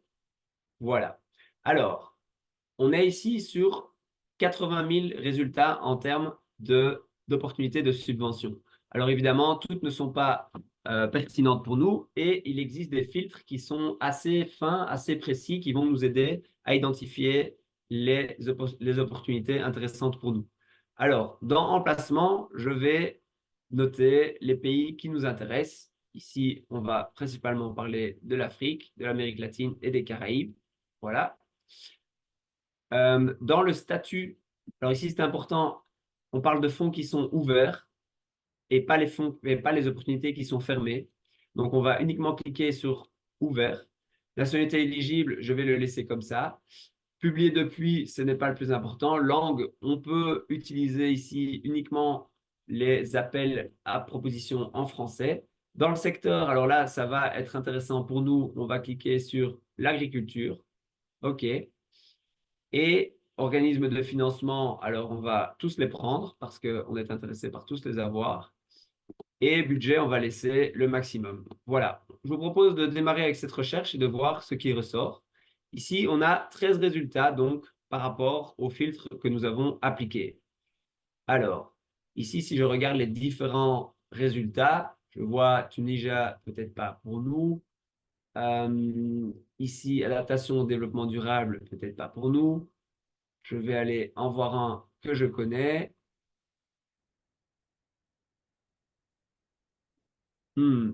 Voilà. Alors, on est ici sur 80 000 résultats en termes d'opportunités de subvention. Alors évidemment, toutes ne sont pas pertinentes pour nous et il existe des filtres qui sont assez fins, assez précis, qui vont nous aider à identifier les opportunités intéressantes pour nous. Alors, dans emplacement, je vais noter les pays qui nous intéressent. Ici, on va principalement parler de l'Afrique, de l'Amérique latine et des Caraïbes. Voilà. Dans le statut, alors ici c'est important, on parle de fonds qui sont ouverts et pas les fonds, et pas les opportunités qui sont fermées. Donc on va uniquement cliquer sur ouvert. Nationalité éligible, je vais le laisser comme ça. Publier depuis, ce n'est pas le plus important. Langue, on peut utiliser ici uniquement les appels à proposition en français. Dans le secteur, alors là, ça va être intéressant pour nous. On va cliquer sur l'agriculture. OK. Et organismes de financement, alors on va tous les prendre parce qu'on est intéressé par tous les avoir. Et budget, on va laisser le maximum. Voilà. Je vous propose de démarrer avec cette recherche et de voir ce qui ressort. Ici, on a 13 résultats donc par rapport au filtre que nous avons appliqué. Alors, ici, si je regarde les différents résultats, je vois Tunisia, peut-être pas pour nous. Ici, adaptation au développement durable, peut-être pas pour nous. Je vais aller en voir un que je connais. Hmm.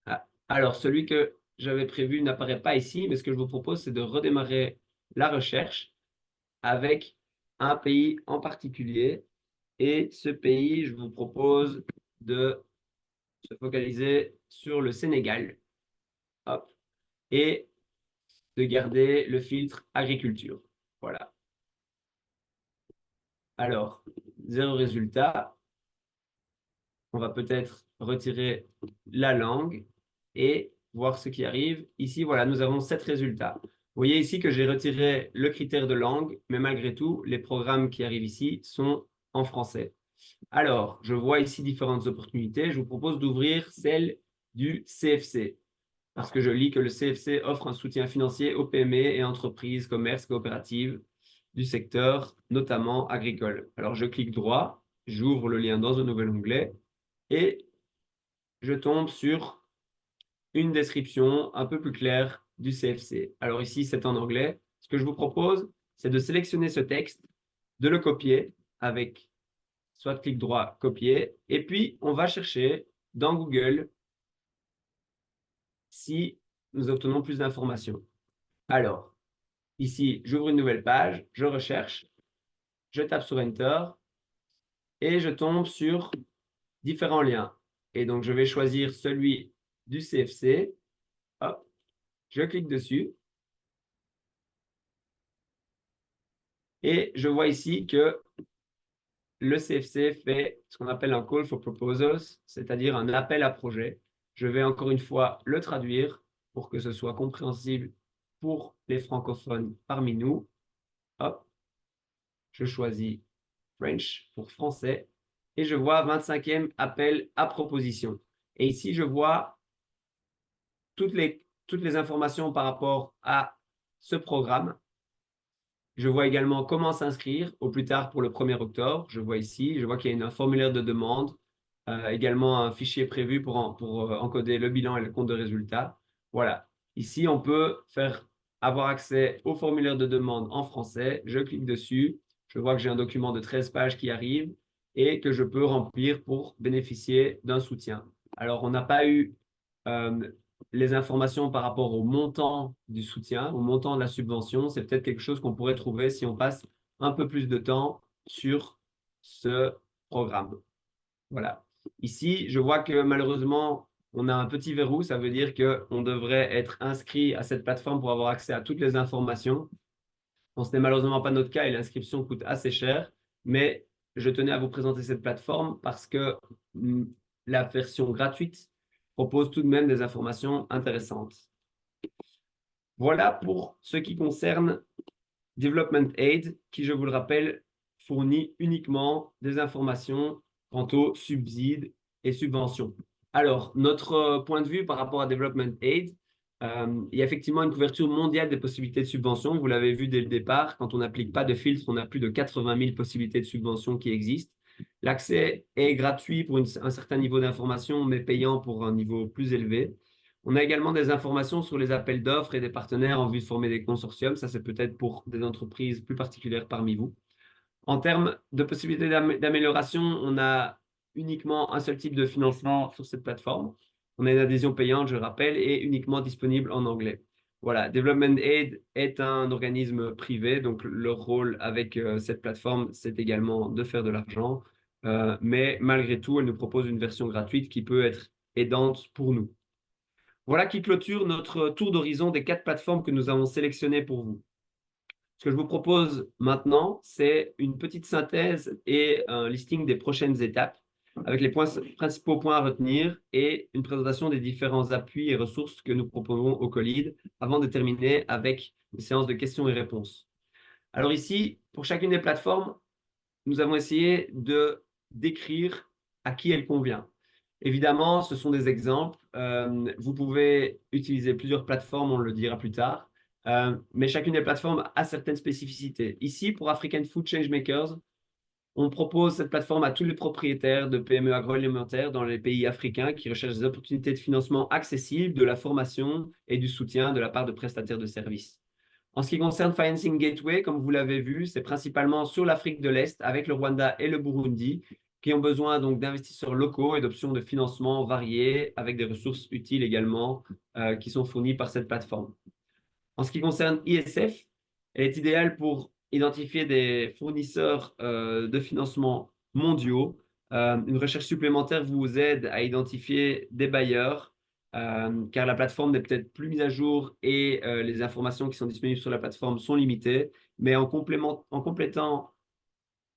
Ah, alors, celui que j'avais prévu n'apparaît pas ici, mais ce que je vous propose, c'est de redémarrer la recherche avec un pays en particulier. Et ce pays, je vous propose de se focaliser sur le Sénégal. Hop. Et de garder le filtre agriculture. Voilà. Alors, zéro résultat. On va peut-être retirer la langue et voir ce qui arrive. Ici, voilà, nous avons 7 résultats. Vous voyez ici que j'ai retiré le critère de langue, mais malgré tout, les programmes qui arrivent ici sont en français. Alors, je vois ici différentes opportunités. Je vous propose d'ouvrir celle du CFC, parce que je lis que le CFC offre un soutien financier aux PME et entreprises, commerces, coopératives du secteur, notamment agricole. Alors, je clique droit, j'ouvre le lien dans un nouvel onglet et je tombe sur une description un peu plus claire du CFC. Alors ici, c'est en anglais. Ce que je vous propose, c'est de sélectionner ce texte, de le copier avec soit clic droit, copier, et puis on va chercher dans Google si nous obtenons plus d'informations. Alors, ici, j'ouvre une nouvelle page, je recherche, je tape sur Enter, et je tombe sur différents liens. Et donc, je vais choisir celui du CFC. Hop, je clique dessus. Et je vois ici que le CFC fait ce qu'on appelle un call for proposals, c'est-à-dire un appel à projet. Je vais encore une fois le traduire pour que ce soit compréhensible pour les francophones parmi nous. Hop, je choisis French pour français et je vois 25e appel à proposition. Et ici, je vois toutes les informations par rapport à ce programme. Je vois également comment s'inscrire au plus tard pour le 1er octobre. Je vois ici, je vois qu'il y a un formulaire de demande, également un fichier prévu pour encoder le bilan et le compte de résultats. Voilà. Ici, on peut avoir accès au formulaire de demande en français. Je clique dessus. Je vois que j'ai un document de 13 pages qui arrive et que je peux remplir pour bénéficier d'un soutien. Alors, on n'a pas eu euh, les informations par rapport au montant du soutien, au montant de la subvention. C'est peut-être quelque chose qu'on pourrait trouver si on passe un peu plus de temps sur ce programme. Voilà. Ici, je vois que malheureusement, on a un petit verrou. Ça veut dire qu'on devrait être inscrit à cette plateforme pour avoir accès à toutes les informations. Bon, ce n'est malheureusement pas notre cas et l'inscription coûte assez cher, mais je tenais à vous présenter cette plateforme parce que la version gratuite propose tout de même des informations intéressantes. Voilà pour ce qui concerne Development Aid, qui, je vous le rappelle, fournit uniquement des informations quant aux subsides et subventions. Alors, notre point de vue par rapport à Development Aid, il y a effectivement une couverture mondiale des possibilités de subvention. Vous l'avez vu dès le départ, quand on n'applique pas de filtre, on a plus de 80 000 possibilités de subvention qui existent. L'accès est gratuit pour un certain niveau d'information, mais payant pour un niveau plus élevé. On a également des informations sur les appels d'offres et des partenaires en vue de former des consortiums. Ça, c'est peut-être pour des entreprises plus particulières parmi vous. En termes de possibilités d'amélioration, on a uniquement un seul type de financement sur cette plateforme. On a une adhésion payante, je rappelle, et uniquement disponible en anglais. Voilà, Development Aid est un organisme privé, donc leur rôle avec cette plateforme, c'est également de faire de l'argent. Mais malgré tout, elle nous propose une version gratuite qui peut être aidante pour nous. Voilà qui clôture notre tour d'horizon des 4 plateformes que nous avons sélectionnées pour vous. Ce que je vous propose maintenant, c'est une petite synthèse et un listing des prochaines étapes avec les principaux points à retenir et une présentation des différents appuis et ressources que nous proposons au Colide avant de terminer avec une séance de questions et réponses. Alors ici, pour chacune des plateformes, nous avons essayé de décrire à qui elle convient. Évidemment, ce sont des exemples. Vous pouvez utiliser plusieurs plateformes, on le dira plus tard, mais chacune des plateformes a certaines spécificités. Ici, pour African Food Changemakers, on propose cette plateforme à tous les propriétaires de PME agroalimentaires dans les pays africains qui recherchent des opportunités de financement accessibles, de la formation et du soutien de la part de prestataires de services. En ce qui concerne Financing Gateway, comme vous l'avez vu, c'est principalement sur l'Afrique de l'Est avec le Rwanda et le Burundi qui ont besoin donc d'investisseurs locaux et d'options de financement variées avec des ressources utiles également qui sont fournies par cette plateforme. En ce qui concerne ISF, elle est idéale pour identifier des fournisseurs de financement mondiaux. Une recherche supplémentaire vous aide à identifier des bailleurs, car la plateforme n'est peut-être plus mise à jour et les informations qui sont disponibles sur la plateforme sont limitées. Mais en complétant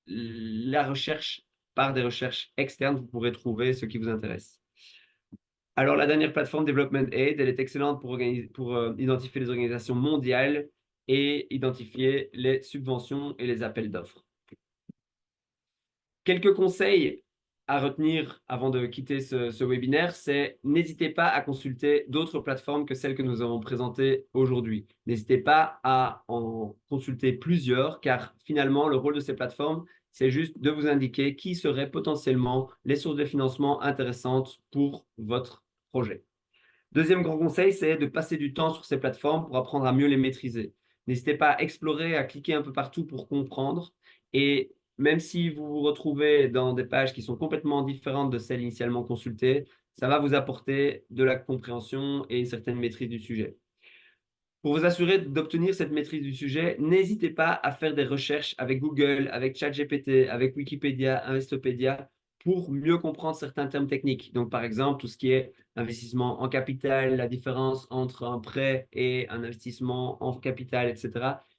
la recherche par des recherches externes, vous pourrez trouver ce qui vous intéresse. Alors, la dernière plateforme Development Aid, elle est excellente pour identifier les organisations mondiales et identifier les subventions et les appels d'offres. Quelques conseils à retenir avant de quitter ce webinaire, c'est n'hésitez pas à consulter d'autres plateformes que celles que nous avons présentées aujourd'hui. N'hésitez pas à en consulter plusieurs, car finalement, le rôle de ces plateformes, c'est juste de vous indiquer qui seraient potentiellement les sources de financement intéressantes pour votre projet. Deuxième grand conseil, c'est de passer du temps sur ces plateformes pour apprendre à mieux les maîtriser. N'hésitez pas à explorer, à cliquer un peu partout pour comprendre. Et même si vous vous retrouvez dans des pages qui sont complètement différentes de celles initialement consultées, ça va vous apporter de la compréhension et une certaine maîtrise du sujet. Pour vous assurer d'obtenir cette maîtrise du sujet, n'hésitez pas à faire des recherches avec Google, avec ChatGPT, avec Wikipédia, Investopedia, pour mieux comprendre certains termes techniques. Donc, par exemple, tout ce qui est investissement en capital, la différence entre un prêt et un investissement en capital, etc.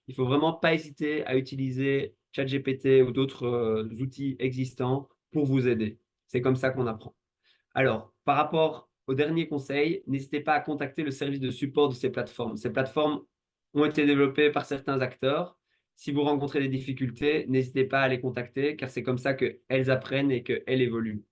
Il ne faut vraiment pas hésiter à utiliser ChatGPT ou d'autres outils existants pour vous aider. C'est comme ça qu'on apprend. Alors, par rapport au dernier conseil, n'hésitez pas à contacter le service de support de ces plateformes. Ces plateformes ont été développées par certains acteurs. Si vous rencontrez des difficultés, n'hésitez pas à les contacter car c'est comme ça qu'elles apprennent et qu'elles évoluent.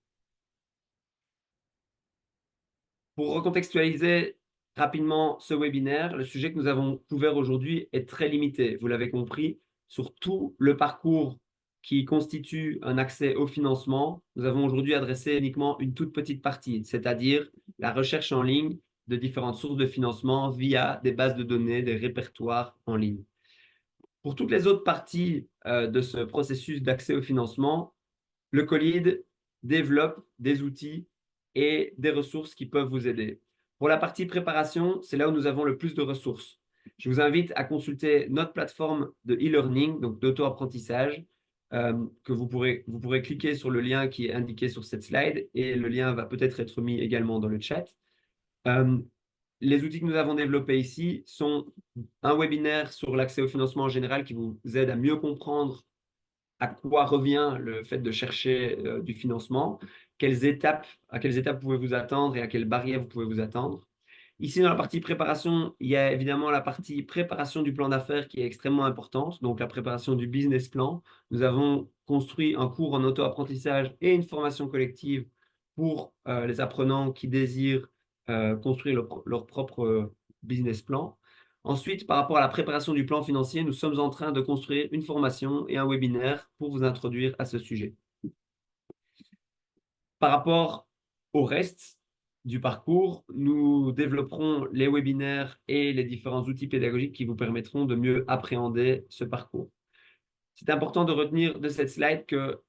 Pour recontextualiser rapidement ce webinaire, le sujet que nous avons couvert aujourd'hui est très limité. Vous l'avez compris, sur tout le parcours qui constitue un accès au financement, nous avons aujourd'hui adressé uniquement une toute petite partie, c'est-à-dire la recherche en ligne de différentes sources de financement via des bases de données, des répertoires en ligne. Pour toutes les autres parties de ce processus d'accès au financement, le Colide développe des outils et des ressources qui peuvent vous aider. Pour la partie préparation, c'est là où nous avons le plus de ressources. Je vous invite à consulter notre plateforme de e-learning, donc d'auto-apprentissage, que vous pourrez cliquer sur le lien qui est indiqué sur cette slide et le lien va peut-être être mis également dans le chat. Les outils que nous avons développés ici sont un webinaire sur l'accès au financement en général qui vous aide à mieux comprendre à quoi revient le fait de chercher du financement, à quelles étapes pouvez-vous attendre et à quelles barrières vous pouvez vous attendre. Ici, dans la partie préparation, il y a évidemment la partie préparation du plan d'affaires qui est extrêmement importante, donc la préparation du business plan. Nous avons construit un cours en auto-apprentissage et une formation collective pour les apprenants qui désirent construire leur propre business plan. Ensuite, par rapport à la préparation du plan financier, nous sommes en train de construire une formation et un webinaire pour vous introduire à ce sujet. Par rapport au reste du parcours, nous développerons les webinaires et les différents outils pédagogiques qui vous permettront de mieux appréhender ce parcours. C'est important de retenir de cette slide que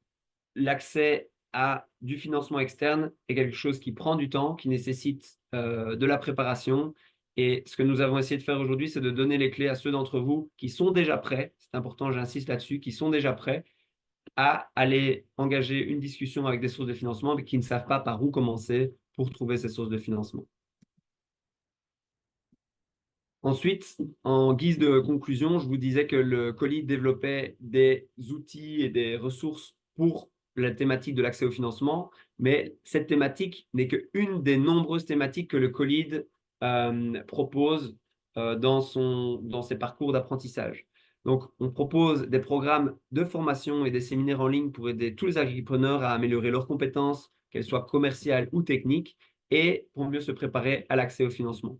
l'accès à du financement externe est quelque chose qui prend du temps, qui nécessite de la préparation. Et ce que nous avons essayé de faire aujourd'hui, c'est de donner les clés à ceux d'entre vous qui sont déjà prêts, c'est important, j'insiste là-dessus, qui sont déjà prêts à aller engager une discussion avec des sources de financement, mais qui ne savent pas par où commencer pour trouver ces sources de financement. Ensuite, en guise de conclusion, je vous disais que le colis développait des outils et des ressources pour la thématique de l'accès au financement, mais cette thématique n'est qu'une des nombreuses thématiques que le Colide propose dans ses parcours d'apprentissage. Donc, on propose des programmes de formation et des séminaires en ligne pour aider tous les agripreneurs à améliorer leurs compétences, qu'elles soient commerciales ou techniques, et pour mieux se préparer à l'accès au financement.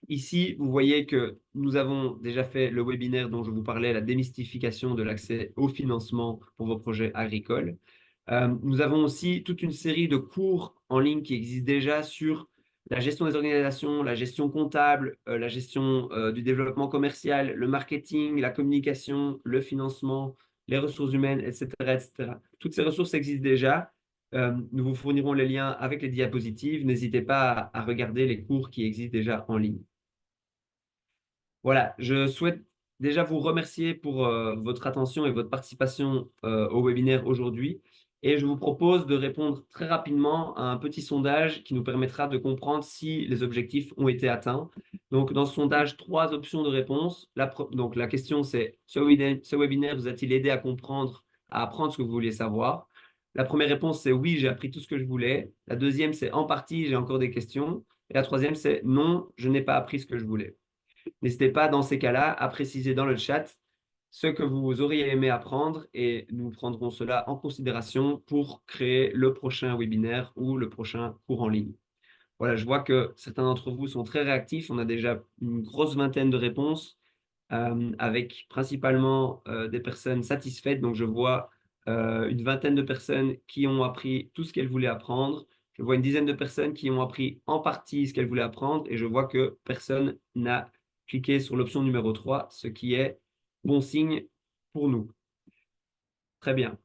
Ici, vous voyez que nous avons déjà fait le webinaire dont je vous parlais, la démystification de l'accès au financement pour vos projets agricoles. Nous avons aussi toute une série de cours en ligne qui existent déjà sur la gestion des organisations, la gestion comptable, la gestion du développement commercial, le marketing, la communication, le financement, les ressources humaines, etc., etc. Toutes ces ressources existent déjà. Nous vous fournirons les liens avec les diapositives. N'hésitez pas à regarder les cours qui existent déjà en ligne. Voilà, je souhaite déjà vous remercier pour votre attention et votre participation au webinaire aujourd'hui. Et je vous propose de répondre très rapidement à un petit sondage qui nous permettra de comprendre si les objectifs ont été atteints. Donc, dans ce sondage, 3 options de réponse. Donc, la question, c'est ce webinaire vous a-t-il aidé à comprendre, à apprendre ce que vous vouliez savoir? La première réponse, c'est oui, j'ai appris tout ce que je voulais. La deuxième, c'est en partie, j'ai encore des questions. Et la troisième, c'est non, je n'ai pas appris ce que je voulais. N'hésitez pas dans ces cas-là à préciser dans le chat ce que vous auriez aimé apprendre et nous prendrons cela en considération pour créer le prochain webinaire ou le prochain cours en ligne. Voilà, je vois que certains d'entre vous sont très réactifs. On a déjà une grosse vingtaine de réponses avec principalement des personnes satisfaites. Donc, je vois une vingtaine de personnes qui ont appris tout ce qu'elles voulaient apprendre. Je vois une dizaine de personnes qui ont appris en partie ce qu'elles voulaient apprendre et je vois que personne n'a cliqué sur l'option numéro 3, ce qui est bon signe pour nous. Très bien.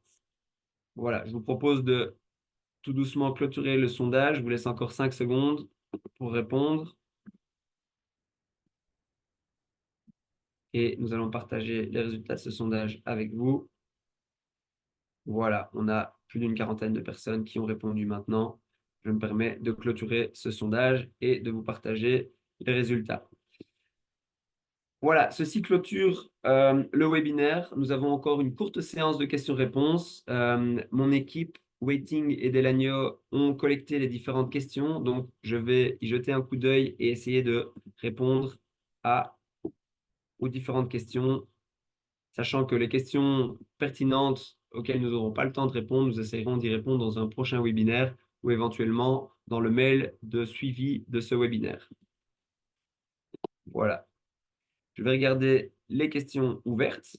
Voilà, je vous propose de tout doucement clôturer le sondage. Je vous laisse encore 5 secondes pour répondre. Et nous allons partager les résultats de ce sondage avec vous. Voilà, on a plus d'une quarantaine de personnes qui ont répondu maintenant. Je me permets de clôturer ce sondage et de vous partager les résultats. Voilà, ceci clôture le webinaire. Nous avons encore une courte séance de questions-réponses. Mon équipe, Waiting et Delagno, ont collecté les différentes questions. Donc, je vais y jeter un coup d'œil et essayer de répondre aux différentes questions, sachant que les questions pertinentes auxquelles nous n'aurons pas le temps de répondre, nous essayerons d'y répondre dans un prochain webinaire ou éventuellement dans le mail de suivi de ce webinaire. Voilà. Je vais regarder les questions ouvertes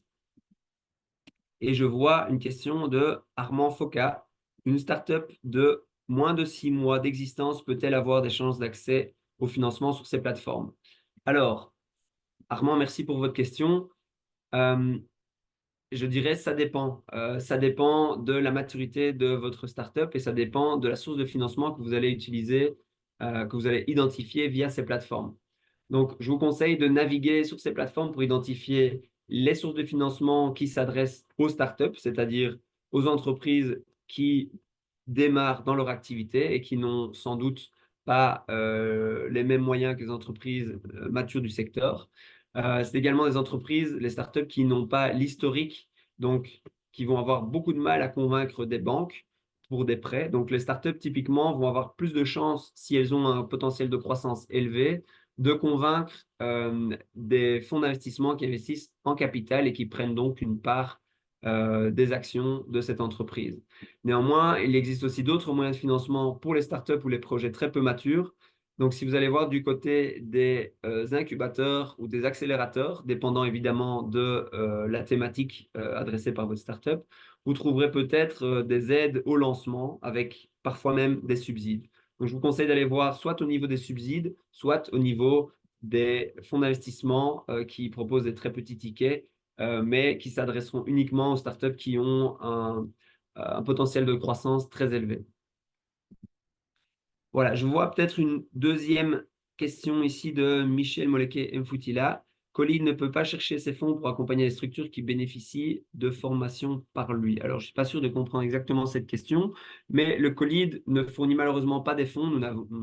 et je vois une question de Armand Foca. Une start-up de moins de 6 mois d'existence peut-elle avoir des chances d'accès au financement sur ces plateformes? Alors, Armand, merci pour votre question. Je dirais ça dépend. Ça dépend de la maturité de votre startup et ça dépend de la source de financement que vous allez utiliser, que vous allez identifier via ces plateformes. Donc, je vous conseille de naviguer sur ces plateformes pour identifier les sources de financement qui s'adressent aux startups, c'est-à-dire aux entreprises qui démarrent dans leur activité et qui n'ont sans doute pas les mêmes moyens que les entreprises matures du secteur. C'est également des entreprises, les startups qui n'ont pas l'historique, donc qui vont avoir beaucoup de mal à convaincre des banques pour des prêts. Donc, les startups, typiquement, vont avoir plus de chances, si elles ont un potentiel de croissance élevé, de convaincre des fonds d'investissement qui investissent en capital et qui prennent donc une part des actions de cette entreprise. Néanmoins, il existe aussi d'autres moyens de financement pour les startups ou les projets très peu matures. Donc, si vous allez voir du côté des incubateurs ou des accélérateurs, dépendant évidemment de la thématique adressée par votre startup, vous trouverez peut-être des aides au lancement avec parfois même des subsides. Donc, je vous conseille d'aller voir soit au niveau des subsides, soit au niveau des fonds d'investissement qui proposent des très petits tickets, mais qui s'adresseront uniquement aux startups qui ont un potentiel de croissance très élevé. Voilà, je vois peut-être une deuxième question ici de Michel Moleké Mfoutila. Colline ne peut pas chercher ses fonds pour accompagner les structures qui bénéficient de formation par lui. Alors, je ne suis pas sûr de comprendre exactement cette question, mais le Colide ne fournit malheureusement pas des fonds. Nous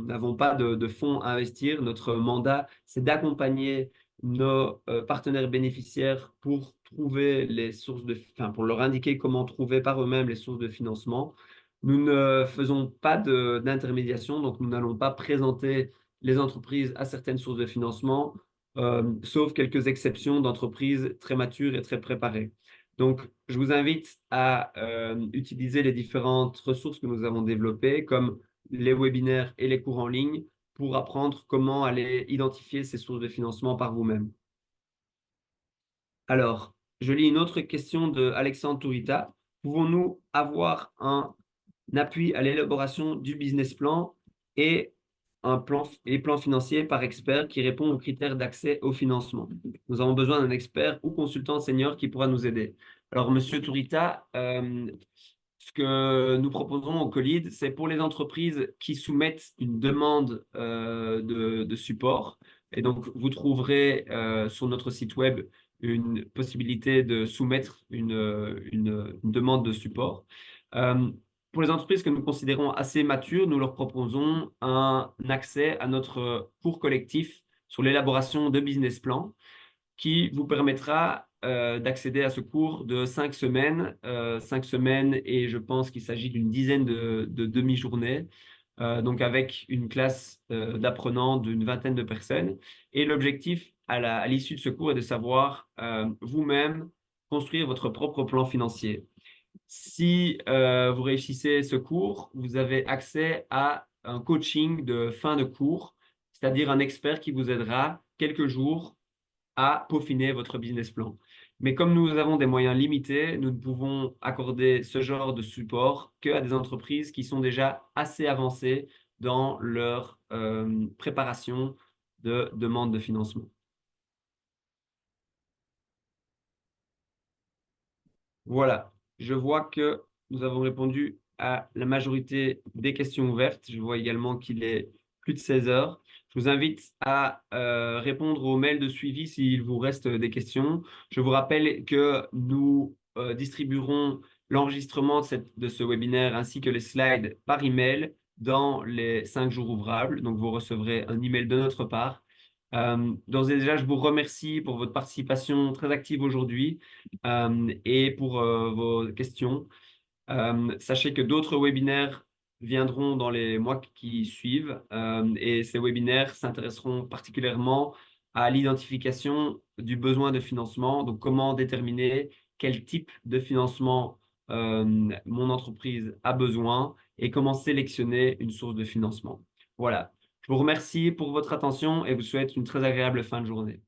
n'avons pas de fonds à investir. Notre mandat, c'est d'accompagner nos partenaires bénéficiaires pour trouver les sources enfin, pour leur indiquer comment trouver par eux-mêmes les sources de financement. Nous ne faisons pas d'intermédiation, donc nous n'allons pas présenter les entreprises à certaines sources de financement, sauf quelques exceptions d'entreprises très matures et très préparées. Donc, je vous invite à utiliser les différentes ressources que nous avons développées, comme les webinaires et les cours en ligne, pour apprendre comment aller identifier ces sources de financement par vous-même. Alors, je lis une autre question de Alexandre Tourita. Pouvons-nous avoir un appui à l'élaboration du business plan et un plan financier par expert qui répond aux critères d'accès au financement? Nous avons besoin d'un expert ou consultant senior qui pourra nous aider. Alors, Monsieur Tourita, ce que nous proposons au Colide, c'est pour les entreprises qui soumettent une demande de support. Et donc, vous trouverez sur notre site web une possibilité de soumettre une demande de support. Pour les entreprises que nous considérons assez matures, nous leur proposons un accès à notre cours collectif sur l'élaboration de business plans qui vous permettra d'accéder à ce cours de 5 semaines et je pense qu'il s'agit d'une dizaine de demi-journées, donc avec une classe d'apprenants d'une vingtaine de personnes. Et l'objectif à l'issue de ce cours est de savoir vous-même construire votre propre plan financier. Si vous réussissez ce cours, vous avez accès à un coaching de fin de cours, c'est-à-dire un expert qui vous aidera quelques jours à peaufiner votre business plan. Mais comme nous avons des moyens limités, nous ne pouvons accorder ce genre de support qu'à des entreprises qui sont déjà assez avancées dans leur préparation de demande de financement. Voilà, je vois que nous avons répondu à la majorité des questions ouvertes. Je vois également qu'il est plus de 16 heures. Je vous invite à répondre aux mails de suivi s'il vous reste des questions. Je vous rappelle que nous distribuerons l'enregistrement de ce webinaire ainsi que les slides par email dans les 5 jours ouvrables. Donc, vous recevrez un email de notre part. D'ores et déjà, je vous remercie pour votre participation très active aujourd'hui et pour vos questions. Sachez que d'autres webinaires viendront dans les mois qui suivent et ces webinaires s'intéresseront particulièrement à l'identification du besoin de financement, donc comment déterminer quel type de financement mon entreprise a besoin et comment sélectionner une source de financement. Voilà. Je vous remercie pour votre attention et vous souhaite une très agréable fin de journée.